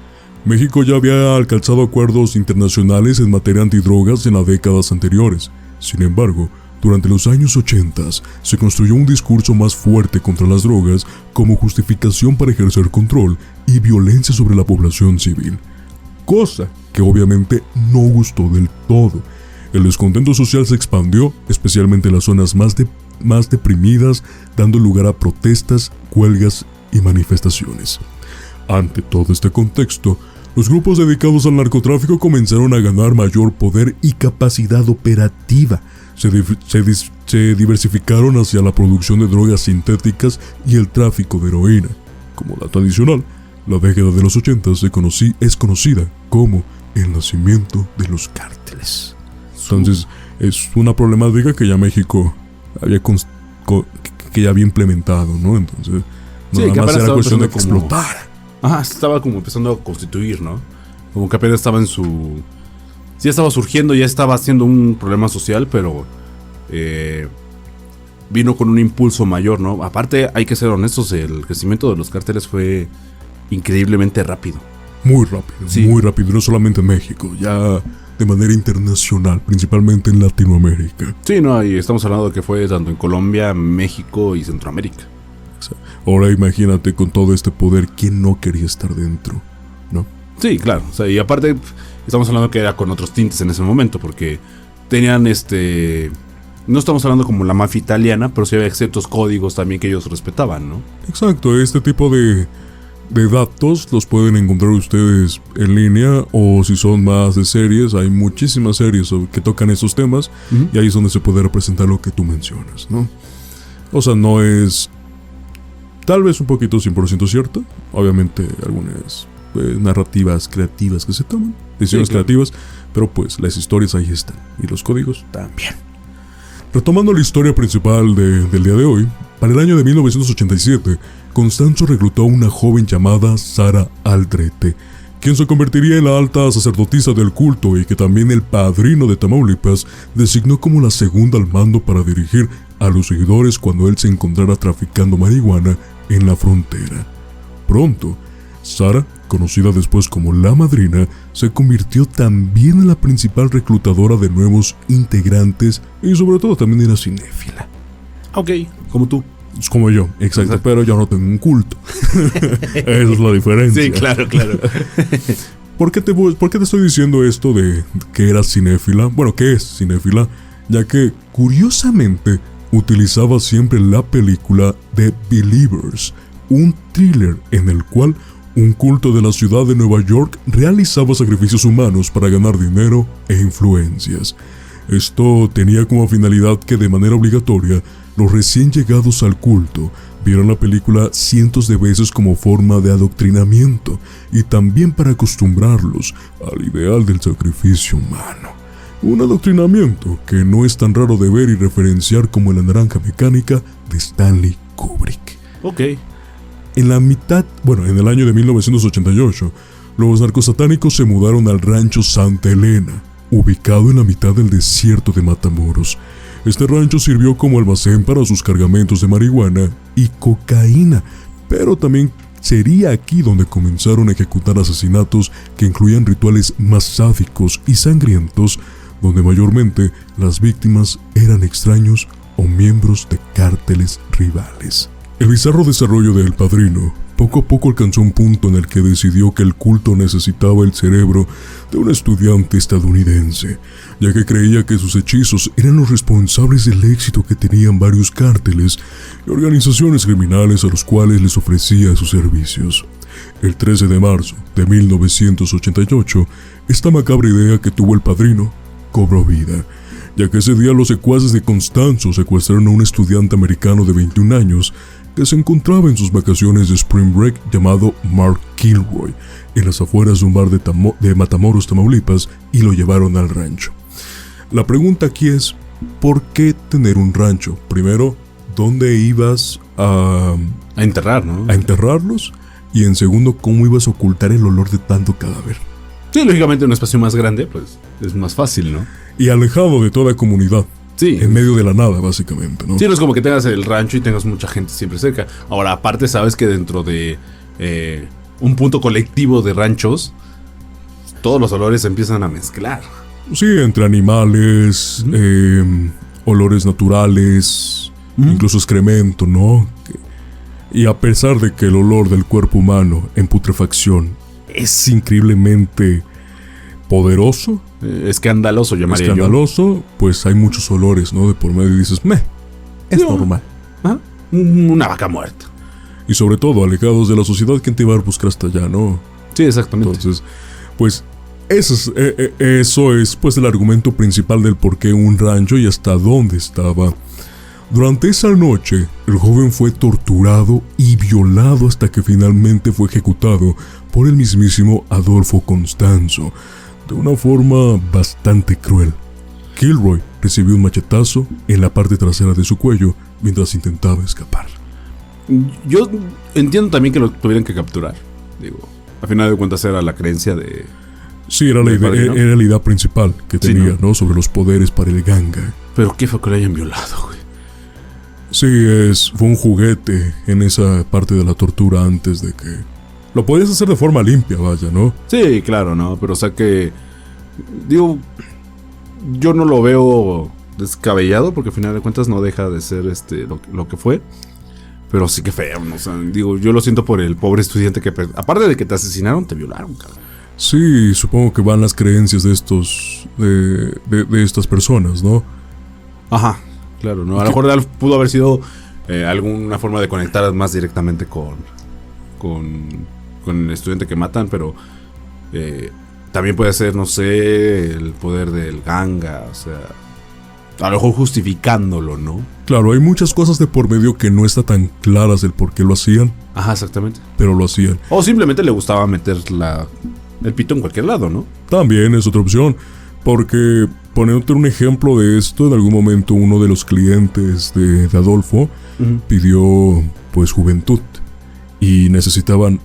Speaker 1: México ya había alcanzado acuerdos internacionales en materia antidrogas en las décadas anteriores. Sin embargo, durante los años 80 se construyó un discurso más fuerte contra las drogas como justificación para ejercer control y violencia sobre la población civil. Cosa que obviamente no gustó del todo. El descontento social se expandió, especialmente en las zonas más deprimidas, dando lugar a protestas, huelgas y manifestaciones. Ante todo este contexto, los grupos dedicados al narcotráfico comenzaron a ganar mayor poder y capacidad operativa. Se diversificaron hacia la producción de drogas sintéticas y el tráfico de heroína. Como dato adicional, la década de los 80 es conocida como el nacimiento de los cárteles. Entonces, es una problemática que ya México había implementado, ¿no? Entonces, nada más era cuestión de que explotara.
Speaker 2: Estaba como empezando a constituir, ¿no? Como que apenas estaba en su... Sí estaba surgiendo, ya estaba haciendo un problema social, pero vino con un impulso mayor, ¿no? Aparte, hay que ser honestos, el crecimiento de los cárteles fue increíblemente rápido.
Speaker 1: Muy rápido, sí. Muy rápido, no solamente en México, ya de manera internacional, principalmente en Latinoamérica.
Speaker 2: Sí, no, y estamos hablando de que fue tanto en Colombia, México y Centroamérica.
Speaker 1: Ahora imagínate con todo este poder, ¿quién no quería estar dentro? ¿No?
Speaker 2: Sí, claro, o sea, y aparte estamos hablando que era con otros tintes en ese momento, porque tenían no estamos hablando como la mafia italiana, pero sí había ciertos códigos también que ellos respetaban, ¿no?
Speaker 1: Exacto, este tipo de datos los pueden encontrar ustedes en línea, o si son más de series, hay muchísimas series que tocan esos temas, y ahí es donde se puede representar lo que tú mencionas, ¿no? O sea, no es tal vez un poquito 100% cierto. Obviamente algunas narrativas creativas que se toman, decisiones creativas, pero pues las historias ahí están y los códigos también. Retomando la historia principal del día de hoy, para el año de 1987, Constanzo reclutó a una joven llamada Sara Aldrete, quien se convertiría en la alta sacerdotisa del culto y que también el padrino de Tamaulipas designó como la segunda al mando para dirigir a los seguidores cuando él se encontrara traficando marihuana en la frontera. Pronto, Sara, conocida después como la madrina, se convirtió también en la principal reclutadora de nuevos integrantes y sobre todo también era cinéfila.
Speaker 2: Ok, como tú.
Speaker 1: Es como yo, exacto, pero yo no tengo un culto. Esa es la diferencia.
Speaker 2: Sí, claro.
Speaker 1: ¿Por qué te estoy diciendo esto de que era cinéfila? Bueno, que es cinéfila, ya que curiosamente utilizaba siempre la película The Believers, un thriller en el cual un culto de la ciudad de Nueva York realizaba sacrificios humanos para ganar dinero e influencias. Esto tenía como finalidad que de manera obligatoria los recién llegados al culto vieran la película cientos de veces como forma de adoctrinamiento y también para acostumbrarlos al ideal del sacrificio humano. Un adoctrinamiento que no es tan raro de ver y referenciar como en La Naranja Mecánica de Stanley Kubrick.
Speaker 2: Ok.
Speaker 1: En el año de 1988, los narcosatánicos se mudaron al rancho Santa Elena, ubicado en la mitad del desierto de Matamoros. Este rancho sirvió como almacén para sus cargamentos de marihuana y cocaína, pero también sería aquí donde comenzaron a ejecutar asesinatos que incluían rituales más sádicos y sangrientos, donde mayormente las víctimas eran extraños o miembros de cárteles rivales. El bizarro desarrollo de El Padrino poco a poco alcanzó un punto en el que decidió que el culto necesitaba el cerebro de un estudiante estadounidense, ya que creía que sus hechizos eran los responsables del éxito que tenían varios cárteles y organizaciones criminales a los cuales les ofrecía sus servicios. El 13 de marzo de 1988, esta macabra idea que tuvo El Padrino cobró vida, ya que ese día los secuaces de Constanzo secuestraron a un estudiante americano de 21 años que se encontraba en sus vacaciones de Spring Break llamado Mark Kilroy, en las afueras de un bar de Matamoros, Tamaulipas, y lo llevaron al rancho. La pregunta aquí es, ¿por qué tener un rancho? Primero, ¿dónde ibas a
Speaker 2: enterrar, no?
Speaker 1: A enterrarlos, y en segundo, ¿cómo ibas a ocultar el olor de tanto cadáver?
Speaker 2: Sí, lógicamente un espacio más grande, pues, es más fácil, ¿no?
Speaker 1: Y alejado de toda comunidad.
Speaker 2: Sí.
Speaker 1: En medio de la nada, básicamente, ¿no?
Speaker 2: Sí, no es como que tengas el rancho y tengas mucha gente siempre cerca. Ahora, aparte, sabes que dentro de un punto colectivo de ranchos, todos los olores se empiezan a mezclar.
Speaker 1: Sí, entre animales, olores naturales, incluso excremento, ¿no? Y a pesar de que el olor del cuerpo humano en putrefacción es increíblemente poderoso,
Speaker 2: escandaloso, llamaría
Speaker 1: yo. Pues hay muchos olores, ¿no? De por medio y dices, es normal.
Speaker 2: ¿Ah? Una vaca muerta.
Speaker 1: Y sobre todo, alejados de la sociedad, ¿quién te iba a buscar hasta allá, no?
Speaker 2: Sí, exactamente.
Speaker 1: Entonces, pues, eso es pues el argumento principal del por qué un rancho y hasta dónde estaba. Durante esa noche, el joven fue torturado y violado hasta que finalmente fue ejecutado por el mismísimo Adolfo Constanzo, de una forma bastante cruel. Kilroy recibió un machetazo en la parte trasera de su cuello mientras intentaba escapar.
Speaker 2: Yo entiendo también que lo tuvieran que capturar. Digo, a final de cuentas era la creencia de...
Speaker 1: Sí, era la idea principal que tenía, ¿no? Sobre los poderes para el ganga.
Speaker 2: Pero qué fue que lo hayan violado, güey.
Speaker 1: Sí, fue un juguete en esa parte de la tortura antes de que... Lo podías hacer de forma limpia, vaya, ¿no?
Speaker 2: Sí, claro, ¿no? Pero o sea que... Digo, yo no lo veo descabellado porque al final de cuentas no deja de ser lo que fue. Pero sí que feo, ¿no? O sea, digo, yo lo siento por el pobre estudiante que... Aparte de que te asesinaron, te violaron, cabrón.
Speaker 1: Sí, supongo que van las creencias de estos... de estas personas, ¿no?
Speaker 2: Ajá, claro, ¿no? A lo mejor pudo haber sido alguna forma de conectar más directamente con el estudiante que matan, pero también puede ser, no sé, el poder del ganga, o sea, A lo mejor justificándolo, ¿no?
Speaker 1: Claro, hay muchas cosas de por medio que no está tan claras el por qué lo hacían.
Speaker 2: Ajá, exactamente.
Speaker 1: Pero lo hacían.
Speaker 2: O simplemente le gustaba meter el pito en cualquier lado, ¿no?
Speaker 1: También es otra opción. Porque, poniéndote un ejemplo de esto, en algún momento uno de los clientes de Adolfo pidió, pues, juventud. Y necesitaban...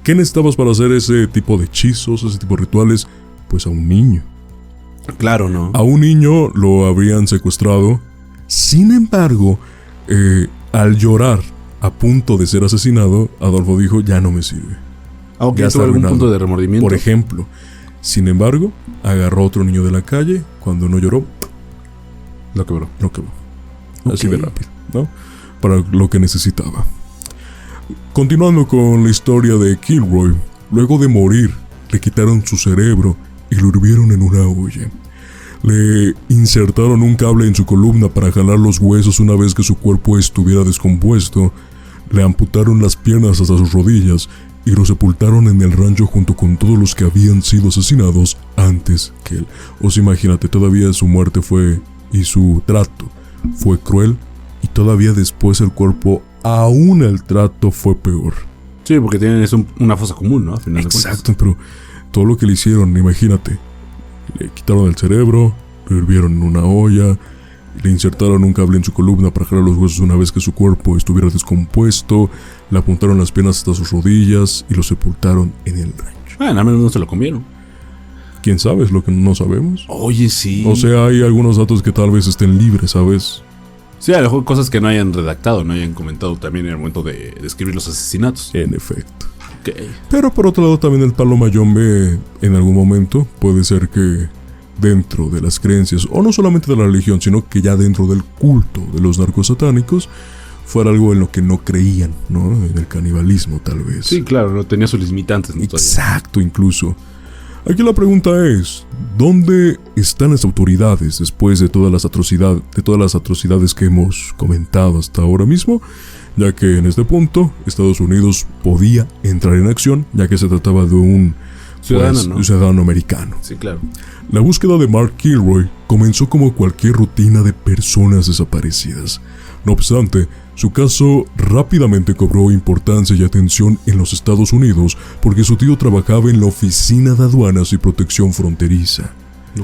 Speaker 1: ¿Qué necesitabas para hacer ese tipo de hechizos, ese tipo de rituales? Pues a un niño.
Speaker 2: Claro, ¿no?
Speaker 1: A un niño lo habrían secuestrado. Sin embargo, al llorar a punto de ser asesinado, Adolfo dijo, ya no me sirve.
Speaker 2: Aunque ya tuvo algún punto de remordimiento.
Speaker 1: Por ejemplo. Sin embargo, agarró a otro niño de la calle. Cuando no lloró,
Speaker 2: lo quebró.
Speaker 1: Así de rápido, ¿no? Para lo que necesitaba. Continuando con la historia de Kilroy, luego de morir, le quitaron su cerebro y lo hirvieron en una olla. Le insertaron un cable en su columna para jalar los huesos una vez que su cuerpo estuviera descompuesto. Le amputaron las piernas hasta sus rodillas y lo sepultaron en el rancho junto con todos los que habían sido asesinados antes que él. O sea, imagínate, todavía su muerte y su trato fue cruel, y todavía después el cuerpo, aún el trato fue peor.
Speaker 2: Sí, porque tienen una fosa común, ¿no? Al final
Speaker 1: Exacto, pero todo lo que le hicieron, imagínate, le quitaron el cerebro, lo hirvieron en una olla, le insertaron un cable en su columna para jalar los huesos una vez que su cuerpo estuviera descompuesto, le apuntaron las piernas hasta sus rodillas y lo sepultaron en el rancho.
Speaker 2: Bueno, al menos no se lo comieron.
Speaker 1: ¿Quién sabe? Es lo que no sabemos.
Speaker 2: Oye, sí.
Speaker 1: O sea, hay algunos datos que tal vez estén libres, ¿sabes?
Speaker 2: Sí, a lo mejor cosas que no hayan redactado, no hayan comentado también en el momento de describir los asesinatos.
Speaker 1: En efecto.
Speaker 2: Okay.
Speaker 1: Pero por otro lado también el Palo Mayombe en algún momento puede ser que dentro de las creencias, o no solamente de la religión, sino que ya dentro del culto de los narcosatánicos, fuera algo en lo que no creían, ¿no? En el canibalismo tal vez.
Speaker 2: Sí, claro, no tenía sus limitantes, ¿no?
Speaker 1: Exacto, incluso. Aquí la pregunta es, ¿dónde están las autoridades después de todas las atrocidades que hemos comentado hasta ahora mismo? Ya que en este punto Estados Unidos podía entrar en acción, ya que se trataba de un ciudadano americano.
Speaker 2: Sí, claro.
Speaker 1: La búsqueda de Mark Kilroy comenzó como cualquier rutina de personas desaparecidas. No obstante, su caso rápidamente cobró importancia y atención en los Estados Unidos porque su tío trabajaba en la Oficina de Aduanas y Protección Fronteriza.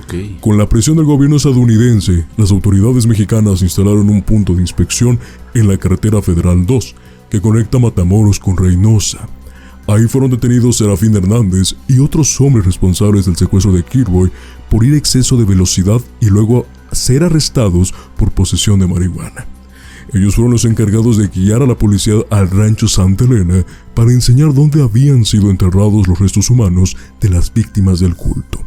Speaker 2: Okay.
Speaker 1: Con la presión del gobierno estadounidense, las autoridades mexicanas instalaron un punto de inspección en la carretera Federal 2, que conecta Matamoros con Reynosa. Ahí fueron detenidos Serafín Hernández y otros hombres responsables del secuestro de Kilroy por ir a exceso de velocidad y luego ser arrestados por posesión de marihuana. Ellos fueron los encargados de guiar a la policía al rancho Santa Elena para enseñar dónde habían sido enterrados los restos humanos de las víctimas del culto.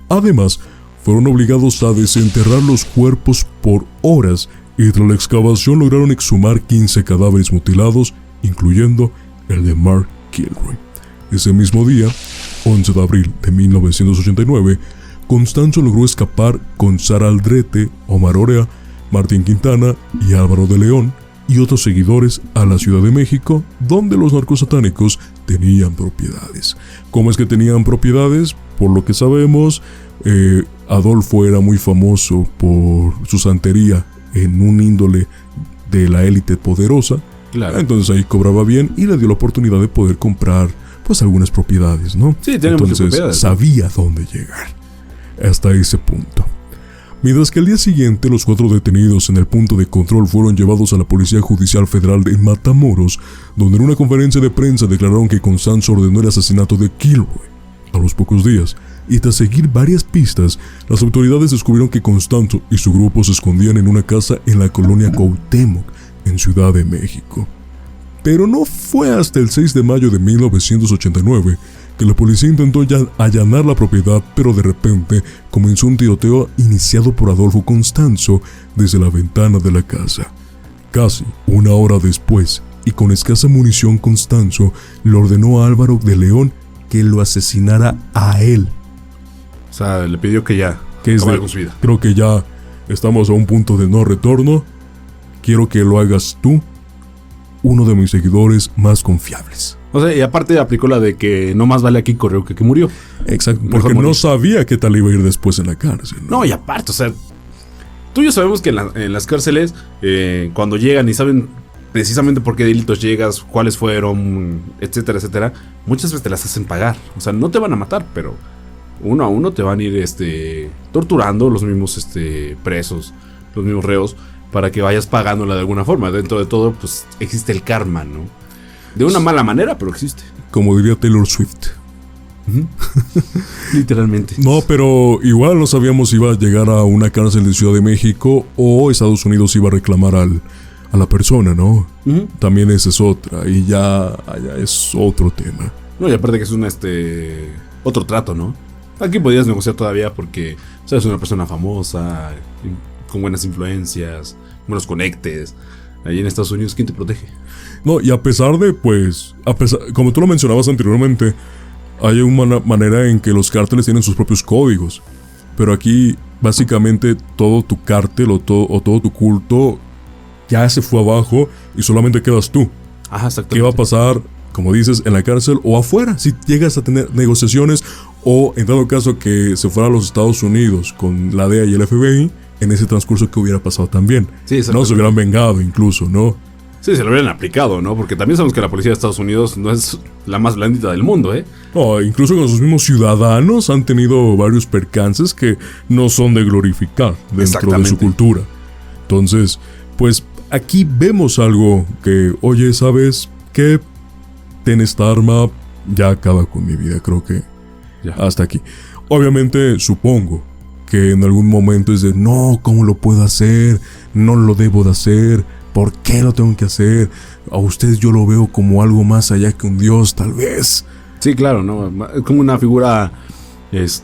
Speaker 1: Además, fueron obligados a desenterrar los cuerpos por horas y tras la excavación lograron exhumar 15 cadáveres mutilados, incluyendo el de Mark Kilroy. Ese mismo día, 11 de abril de 1989, Constanzo logró escapar con Sara Aldrete, Omar Orea, Martín Quintana y Álvaro de León y otros seguidores a la Ciudad de México, donde los narcosatánicos tenían propiedades. ¿Cómo es que tenían propiedades? Por lo que sabemos, Adolfo era muy famoso por su santería en un índole de la élite poderosa.
Speaker 2: Claro.
Speaker 1: Entonces ahí cobraba bien y le dio la oportunidad de poder comprar pues algunas propiedades, ¿no?
Speaker 2: Sí, tiene muchas propiedades.
Speaker 1: Sabía dónde llegar hasta ese punto. Mientras que al día siguiente los 4 detenidos en el punto de control fueron llevados a la Policía Judicial Federal en Matamoros, donde en una conferencia de prensa declararon que Constanzo ordenó el asesinato de Kilroy. A los pocos días, y tras seguir varias pistas, las autoridades descubrieron que Constanzo y su grupo se escondían en una casa en la colonia Cuauhtémoc, en Ciudad de México. Pero no fue hasta el 6 de mayo de 1989 que la policía intentó ya allanar la propiedad, pero de repente comenzó un tiroteo iniciado por Adolfo Constanzo desde la ventana de la casa. Casi una hora después, y con escasa munición, Constanzo le ordenó a Álvaro de León que lo asesinara a él.
Speaker 2: O sea, le pidió que ya acabara con su vida.
Speaker 1: Creo que ya estamos a un punto de no retorno. Quiero que lo hagas tú, uno de mis seguidores más confiables.
Speaker 2: O sea, y aparte aplicó la de que no más vale aquí corrió que murió.
Speaker 1: Exacto, porque no sabía qué tal iba a ir después en la cárcel, ¿no?
Speaker 2: No, y aparte, o sea, tú y yo sabemos que en las cárceles, cuando llegan y saben precisamente por qué delitos llegas, cuáles fueron, etcétera, etcétera, muchas veces te las hacen pagar. O sea, no te van a matar, pero uno a uno te van a ir torturando los mismos presos, los mismos reos, para que vayas pagándola de alguna forma. Dentro de todo, pues existe el karma, ¿no? De una mala manera, pero existe.
Speaker 1: Como diría Taylor Swift.
Speaker 2: Literalmente.
Speaker 1: No, pero igual no sabíamos si iba a llegar a una cárcel de Ciudad de México o Estados Unidos iba a reclamar a la persona, ¿no? También esa es otra, y ya es otro tema.
Speaker 2: No, y aparte que es otro trato, ¿no? Aquí podías negociar todavía porque eres una persona famosa, con buenas influencias, buenos conectes. Ahí en Estados Unidos, ¿quién te protege?
Speaker 1: No, y a pesar de, pues, como tú lo mencionabas anteriormente, hay una manera en que los cárteles tienen sus propios códigos. Pero aquí, básicamente, todo tu cártel o todo tu culto ya se fue abajo y solamente quedas tú.
Speaker 2: Ajá, exactamente.
Speaker 1: ¿Qué va a pasar, como dices, en la cárcel o afuera? Si llegas a tener negociaciones o, en dado caso, que se fuera a los Estados Unidos con la DEA y el FBI, en ese transcurso, ¿qué hubiera pasado también?
Speaker 2: Sí,
Speaker 1: no, se hubieran vengado incluso, ¿no?
Speaker 2: Sí, se lo hubieran aplicado, ¿no? Porque también sabemos que la policía de Estados Unidos no es la más blandita del mundo, ¿eh?
Speaker 1: No, incluso con sus mismos ciudadanos han tenido varios percances que no son de glorificar dentro de su cultura. Entonces, pues aquí vemos algo que, oye, ¿sabes qué? Ten esta arma, ya acaba con mi vida, creo que ya. Hasta aquí. Obviamente, supongo que en algún momento es de, no, ¿cómo lo puedo hacer? No lo debo de hacer. ¿Por qué lo tengo que hacer? A usted yo lo veo como algo más allá que un dios, tal vez.
Speaker 2: Sí, claro, ¿no? Es como una figura, es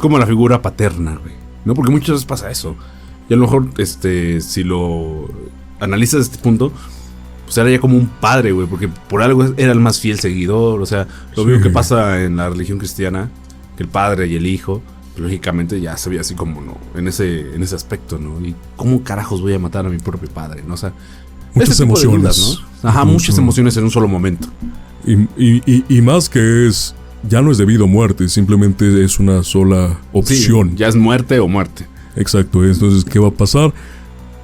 Speaker 2: como la figura paterna, güey, ¿no? Porque muchas veces pasa eso. Y a lo mejor, si lo analizas desde este punto, pues era ya como un padre, güey, porque por algo era el más fiel seguidor. O sea, lo mismo que pasa en la religión cristiana, que el padre y el hijo, lógicamente ya se veía así como, ¿no? En ese aspecto, ¿no? Y ¿cómo carajos voy a matar a mi propio padre? ¿No? O sea,
Speaker 1: muchas emociones,
Speaker 2: dudas, ¿no? Ajá, muchas emociones en un solo momento.
Speaker 1: Y más que ya no es debido a muerte, simplemente es una sola opción.
Speaker 2: Sí, ya es muerte o muerte.
Speaker 1: Exacto, entonces, ¿qué va a pasar?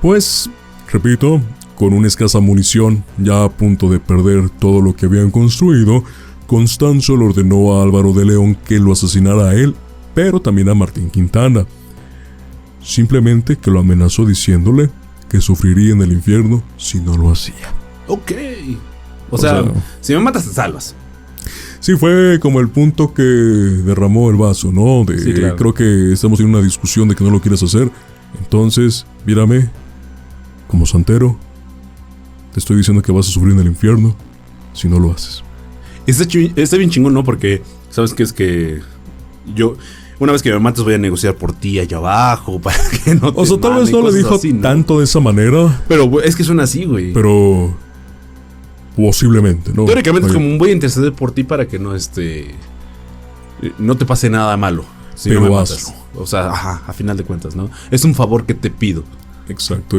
Speaker 1: Pues, repito, con una escasa munición, ya a punto de perder todo lo que habían construido, Constanzo le ordenó a Álvaro de León que lo asesinara a él, pero también a Martín Quintana. Simplemente que lo amenazó diciéndole que sufriría en el infierno si no lo hacía.
Speaker 2: Ok. O sea, si me matas te salvas.
Speaker 1: Sí, fue como el punto que derramó el vaso, ¿no?
Speaker 2: Sí, claro.
Speaker 1: Creo que estamos en una discusión de que no lo quieres hacer. Entonces, mírame, como santero, te estoy diciendo que vas a sufrir en el infierno si no lo haces.
Speaker 2: Está bien chingón, ¿no? Porque, ¿sabes qué? Es que yo... Una vez que me mates voy a negociar por ti allá abajo para que no te...
Speaker 1: O sea, tal vez no le dijo así, ¿no? Tanto de esa manera.
Speaker 2: Pero es que suena así, güey.
Speaker 1: Pero... posiblemente, ¿no?
Speaker 2: Teóricamente es como voy a interceder por ti para que no no te pase nada malo. Si
Speaker 1: pero
Speaker 2: no me
Speaker 1: hazlo.
Speaker 2: O sea, ajá, a final de cuentas, ¿no? Es un favor que te pido.
Speaker 1: Exacto,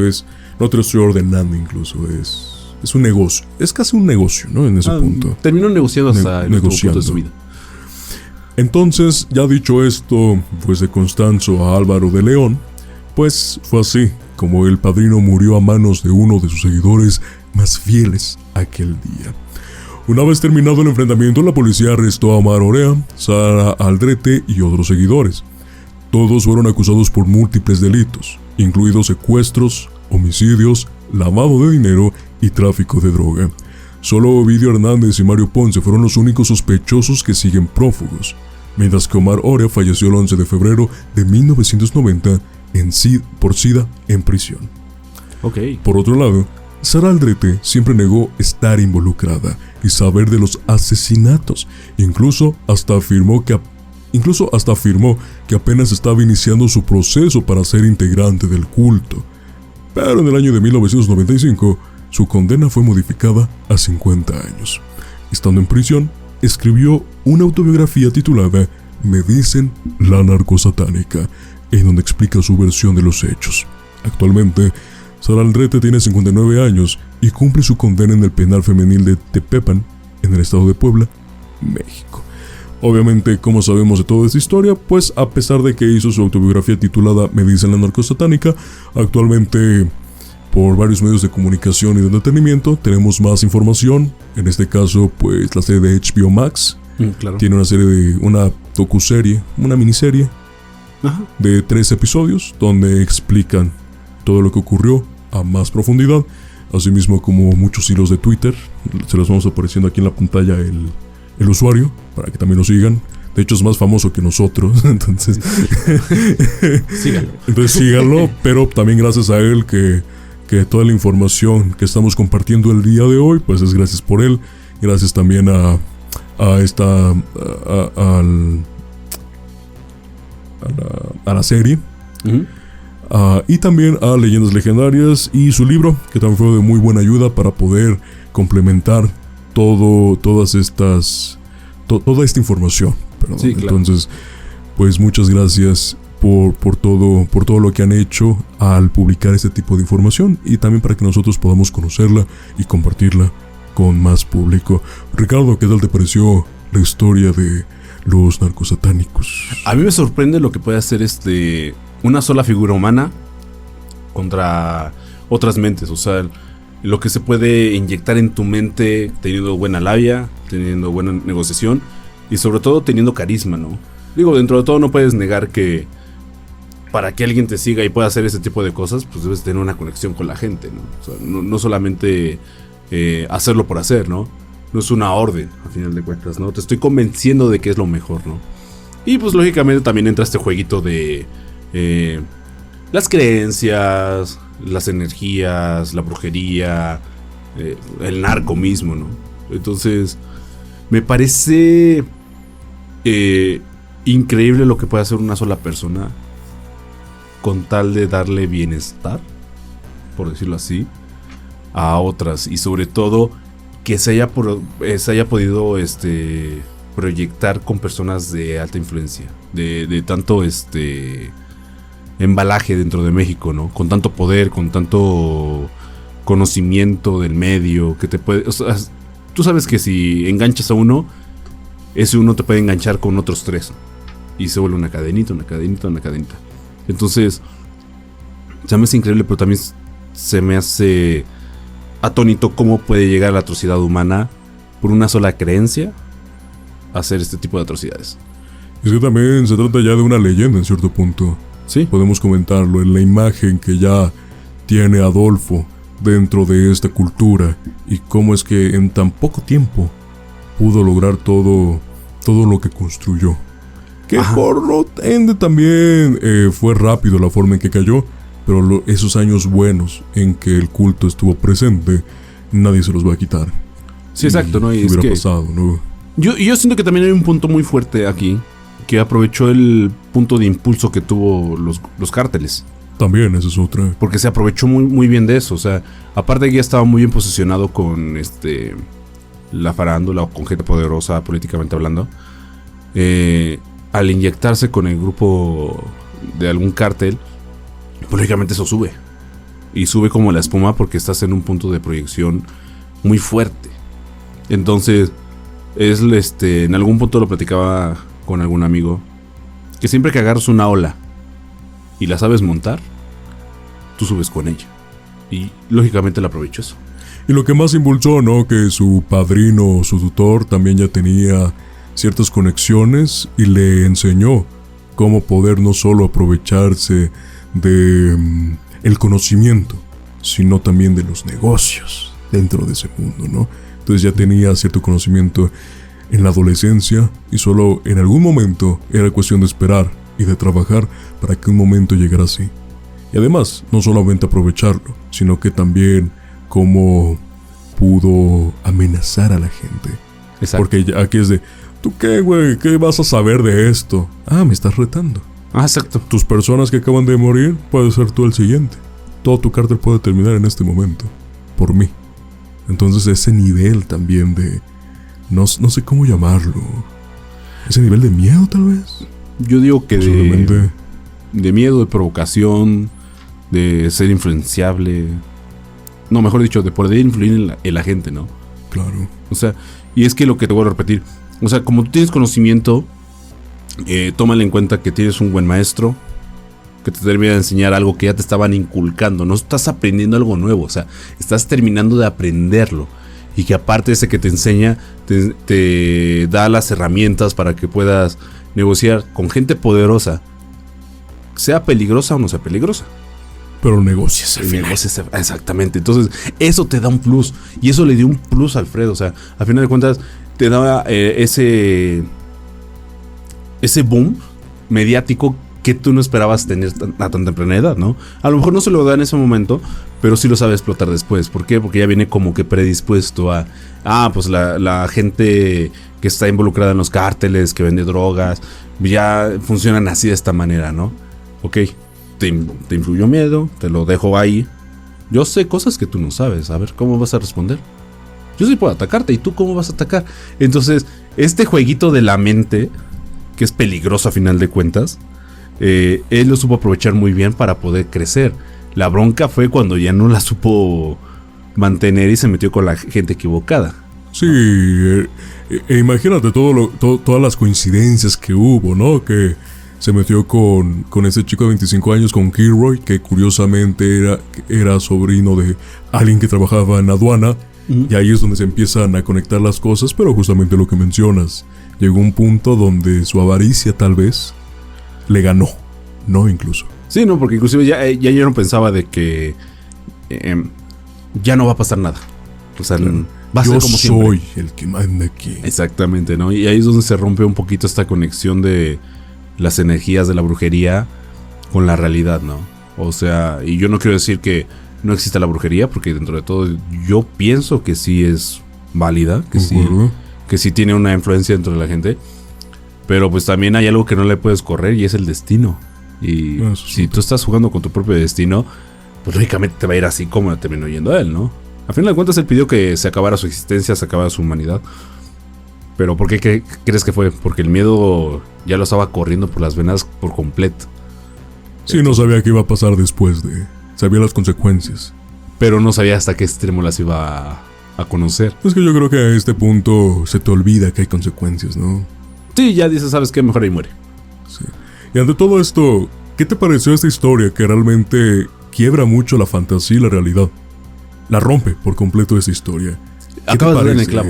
Speaker 1: no te lo estoy ordenando incluso, es un negocio. Es casi un negocio, ¿no? En ese punto.
Speaker 2: Terminó negociando hasta el último punto de su vida.
Speaker 1: Entonces, ya dicho esto, pues de Constanzo a Álvaro de León, pues fue así como el padrino murió a manos de uno de sus seguidores más fieles aquel día. Una vez terminado el enfrentamiento, la policía arrestó a Omar Orea, Sara Aldrete y otros seguidores. Todos fueron acusados por múltiples delitos, incluidos secuestros, homicidios, lavado de dinero y tráfico de droga. Solo Ovidio Hernández y Mario Ponce fueron los únicos sospechosos que siguen prófugos, mientras que Omar Orea falleció el 11 de febrero de 1990 por SIDA en prisión.
Speaker 2: Okay.
Speaker 1: Por otro lado, Sara Aldrete siempre negó estar involucrada y saber de los asesinatos. Incluso hasta afirmó que apenas estaba iniciando su proceso para ser integrante del culto. Pero en el año de 1995, su condena fue modificada a 50 años. Estando en prisión, escribió una autobiografía titulada Me dicen la narcosatánica, en donde explica su versión de los hechos. Actualmente, Sara Aldrete tiene 59 años y cumple su condena en el penal femenil de Tepepan, en el estado de Puebla, México. Obviamente, como sabemos de toda esta historia, pues a pesar de que hizo su autobiografía titulada Me dicen la narcosatánica, actualmente por varios medios de comunicación y de entretenimiento tenemos más información. En este caso, pues la serie de HBO Max
Speaker 2: claro.
Speaker 1: tiene una docuserie, una miniserie de 3 episodios donde explican todo lo que ocurrió a más profundidad, asimismo como muchos hilos de Twitter. Se los vamos apareciendo aquí en la pantalla el usuario para que también lo sigan. De hecho es más famoso que nosotros, entonces
Speaker 2: síganlo.
Speaker 1: Entonces síganlo, pero también gracias a él que toda la información que estamos compartiendo el día de hoy, pues es gracias por él. Gracias también a la serie. Y también a Leyendas Legendarias y su libro, que también fue de muy buena ayuda para poder complementar toda esta información.
Speaker 2: Sí, claro.
Speaker 1: Entonces, pues muchas gracias por todo lo que han hecho al publicar este tipo de información, y también para que nosotros podamos conocerla y compartirla con más público. Ricardo, ¿qué tal te pareció la historia de los narcosatánicos?
Speaker 2: A mí me sorprende lo que puede hacer una sola figura humana contra otras mentes. O sea, lo que se puede inyectar en tu mente teniendo buena labia, teniendo buena negociación y sobre todo teniendo carisma, ¿no? Digo, dentro de todo no puedes negar que para que alguien te siga y pueda hacer ese tipo de cosas, pues debes tener una conexión con la gente, ¿no? O sea, no solamente hacerlo por hacer, ¿no? No es una orden, a final de cuentas, ¿no? Te estoy convenciendo de que es lo mejor, ¿no? Y pues lógicamente también entra este jueguito de las creencias, las energías, la brujería, el narco mismo, ¿no? Entonces, me parece increíble lo que puede hacer una sola persona con tal de darle bienestar, por decirlo así, a otras, y sobre todo que se haya podido proyectar con personas de alta influencia, de tanto embalaje dentro de México, ¿no? Con tanto poder, con tanto conocimiento del medio, que te puede, o sea, tú sabes que si enganchas a uno, ese uno te puede enganchar con otros 3 y se vuelve una cadenita. Entonces, se me hace increíble, pero también se me hace atónito cómo puede llegar la atrocidad humana por una sola creencia a hacer este tipo de atrocidades.
Speaker 1: Es que también se trata ya de una leyenda en cierto punto.
Speaker 2: Sí.
Speaker 1: Podemos comentarlo en la imagen que ya tiene Adolfo dentro de esta cultura y cómo es que en tan poco tiempo pudo lograr todo lo que construyó. Que por lo ende también fue rápido la forma en que cayó, pero esos años buenos en que el culto estuvo presente, nadie se los va a quitar.
Speaker 2: Sí, exacto, ¿no? Y
Speaker 1: hubiera pasado, ¿no?
Speaker 2: Yo siento que también hay un punto muy fuerte aquí, que aprovechó el punto de impulso que tuvo los cárteles.
Speaker 1: También, esa es otra.
Speaker 2: Porque se aprovechó muy, muy bien de eso. O sea, aparte de que ya estaba muy bien posicionado con la farándula o con gente poderosa políticamente hablando, al inyectarse con el grupo de algún cártel, lógicamente eso sube. Y sube como la espuma porque estás en un punto de proyección muy fuerte. Entonces, en algún punto lo platicaba con algún amigo, que siempre que agarras una ola y la sabes montar, tú subes con ella. Y lógicamente la aprovecho eso.
Speaker 1: Y lo que más impulsó, ¿no? Que su padrino, su tutor, también ya tenía ciertas conexiones y le enseñó cómo poder no solo aprovecharse de el conocimiento, sino también de los negocios dentro de ese mundo, ¿no? Entonces ya tenía cierto conocimiento en la adolescencia y solo en algún momento era cuestión de esperar y de trabajar para que un momento llegara así. Y además, no solamente aprovecharlo, sino que también cómo pudo amenazar a la gente.
Speaker 2: Exacto.
Speaker 1: Porque aquí es de, ¿tú qué, güey? ¿Qué vas a saber de esto? Ah, me estás retando.
Speaker 2: Ah, exacto.
Speaker 1: Tus personas que acaban de morir, puede ser tú el siguiente. Todo tu cártel puede terminar en este momento, por mí. Entonces ese nivel también de, no sé cómo llamarlo, ese nivel de miedo tal vez.
Speaker 2: Yo digo que de miedo, de provocación, de ser influenciable. No, mejor dicho, de poder influir en la gente, ¿no?
Speaker 1: Claro.
Speaker 2: O sea, y es que lo que te voy a repetir, O sea, como tú tienes conocimiento, tómale en cuenta que tienes un buen maestro que te termina de enseñar algo que ya te estaban inculcando. No estás aprendiendo algo nuevo, o sea, estás terminando de aprenderlo. Y que aparte ese que te enseña, te da las herramientas para que puedas negociar con gente poderosa, sea peligrosa o no sea peligrosa.
Speaker 1: Pero negocias al final.
Speaker 2: Exactamente. Entonces, eso te da un plus. Y eso le dio un plus a Alfredo. O sea, al final de cuentas, te daba ese boom mediático que tú no esperabas tener a tan temprana edad, ¿no? A lo mejor no se lo da en ese momento, pero sí lo sabe explotar después. ¿Por qué? Porque ya viene como que predispuesto a... pues la gente que está involucrada en los cárteles, que vende drogas, ya funcionan así de esta manera, ¿no? Ok, te influyó miedo, te lo dejo ahí. Yo sé cosas que tú no sabes. A ver, ¿cómo vas a responder? Yo sí puedo atacarte, ¿y tú cómo vas a atacar? Entonces, este jueguito de la mente, que es peligroso a final de cuentas, él lo supo aprovechar muy bien para poder crecer. La bronca fue cuando ya no la supo mantener y se metió con la gente equivocada.
Speaker 1: Sí, imagínate todas las coincidencias que hubo, ¿no? Que se metió con ese chico de 25 años, con Kilroy, que curiosamente era sobrino de alguien que trabajaba en aduana. Y ahí es donde se empiezan a conectar las cosas, pero justamente lo que mencionas. Llegó un punto donde su avaricia tal vez le ganó, ¿no? Incluso.
Speaker 2: Sí, no, porque inclusive ya yo no pensaba de que ya no va a pasar nada. O sea, claro, va a ser como siempre.
Speaker 1: Yo soy el que manda aquí.
Speaker 2: Exactamente, ¿no? Y ahí es donde se rompe un poquito esta conexión de las energías de la brujería con la realidad, ¿no? O sea, y yo no quiero decir que no exista la brujería, porque dentro de todo yo pienso que sí es válida, que sí tiene una influencia dentro de la gente. Pero pues también hay algo que no le puedes correr y es el destino. Y si tú estás jugando con tu propio destino, pues lógicamente te va a ir así como terminó yendo a él, ¿no? A final de cuentas él pidió que se acabara su existencia, se acabara su humanidad. Pero ¿por qué crees que fue? Porque el miedo ya lo estaba corriendo por las venas por completo.
Speaker 1: Sí, no sabía qué iba a pasar después sabía las consecuencias.
Speaker 2: Pero no sabía hasta qué extremo las iba a conocer.
Speaker 1: Es que yo creo que a este punto se te olvida que hay consecuencias, ¿no?
Speaker 2: Sí, ya dices, ¿sabes qué? Mejor ahí muere.
Speaker 1: Sí. Y ante todo esto, ¿qué te pareció esta historia que realmente quiebra mucho la fantasía y la realidad? La rompe por completo esa historia.
Speaker 2: Acabas de dar en el clavo.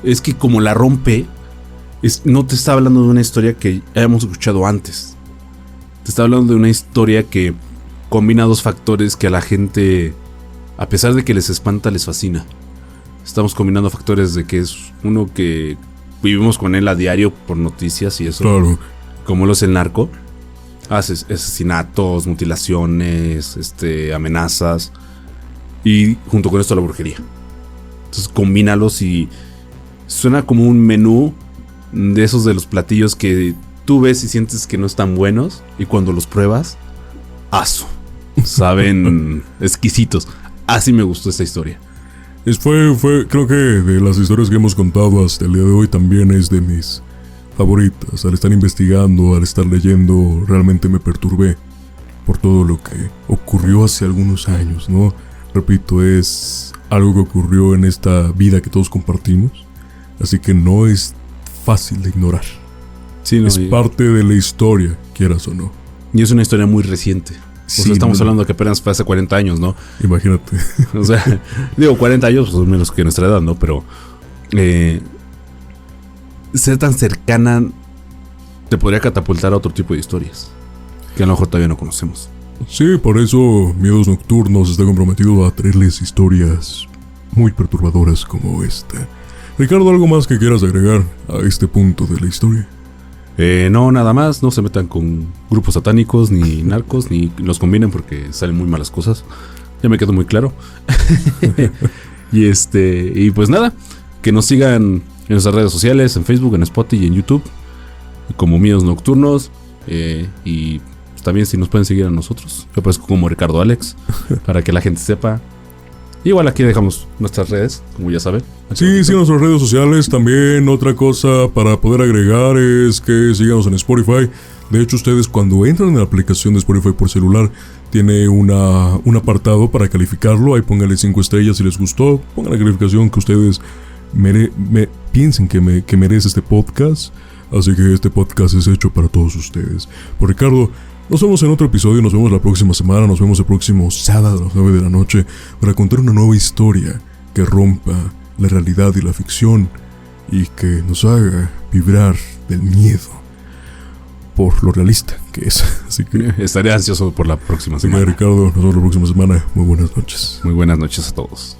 Speaker 2: Es que como la rompe, no te está hablando de una historia que hayamos escuchado antes. Te está hablando de una historia que combina dos factores que a la gente, a pesar de que les espanta, les fascina. Estamos combinando factores de que es uno que vivimos con él a diario por noticias y eso.
Speaker 1: Claro.
Speaker 2: Como lo es el narco. Asesinatos, mutilaciones, amenazas. Y junto con esto la brujería. Entonces combínalos y suena como un menú de esos de los platillos que tú ves y sientes que no están buenos. Y cuando los pruebas, ¡aso! Saben exquisitos. Así me gustó esta historia.
Speaker 1: Fue, creo que de las historias que hemos contado hasta el día de hoy también es de mis favoritas. Al estar investigando, al estar leyendo, realmente me perturbé por todo lo que ocurrió hace algunos años, ¿no? Repito, es algo que ocurrió en esta vida que todos compartimos, así que no es fácil de ignorar. Sí, no, es parte de la historia, quieras o no.
Speaker 2: Y es una historia muy reciente. Sí, o sea, estamos hablando de que apenas fue hace 40 años, ¿no?
Speaker 1: Imagínate.
Speaker 2: O sea, digo, 40 años, pues menos que nuestra edad, ¿no? Pero ser tan cercana te podría catapultar a otro tipo de historias que a lo mejor todavía no conocemos.
Speaker 1: Sí, por eso Miedos Nocturnos está comprometido a traerles historias muy perturbadoras como esta. Ricardo, ¿algo más que quieras agregar a este punto de la historia?
Speaker 2: No, nada más. No se metan con grupos satánicos ni narcos, ni los combinen porque salen muy malas cosas. Ya me quedó muy claro. Y pues nada, que nos sigan en nuestras redes sociales, en Facebook, en Spotify y en YouTube, como Miedos Nocturnos. Y también si nos pueden seguir a nosotros, yo aparezco como Ricardo Alex, para que la gente sepa. Igual aquí dejamos nuestras redes, como ya saben.
Speaker 1: Sí, nuestras redes sociales. También otra cosa para poder agregar es que síganos en Spotify. De hecho, ustedes cuando entran en la aplicación de Spotify por celular, tiene un apartado para calificarlo. Ahí pónganle 5 estrellas si les gustó. Pongan la calificación que ustedes piensen que merece este podcast. Así que este podcast es hecho para todos ustedes. Por Ricardo, nos vemos en otro episodio, nos vemos la próxima semana, nos vemos el próximo sábado a las 9 de la noche para contar una nueva historia que rompa la realidad y la ficción y que nos haga vibrar del miedo por lo realista que es. Así que
Speaker 2: estaré ansioso por la próxima semana.
Speaker 1: Ricardo, nos vemos la próxima semana. Muy buenas noches.
Speaker 2: Muy buenas noches a todos.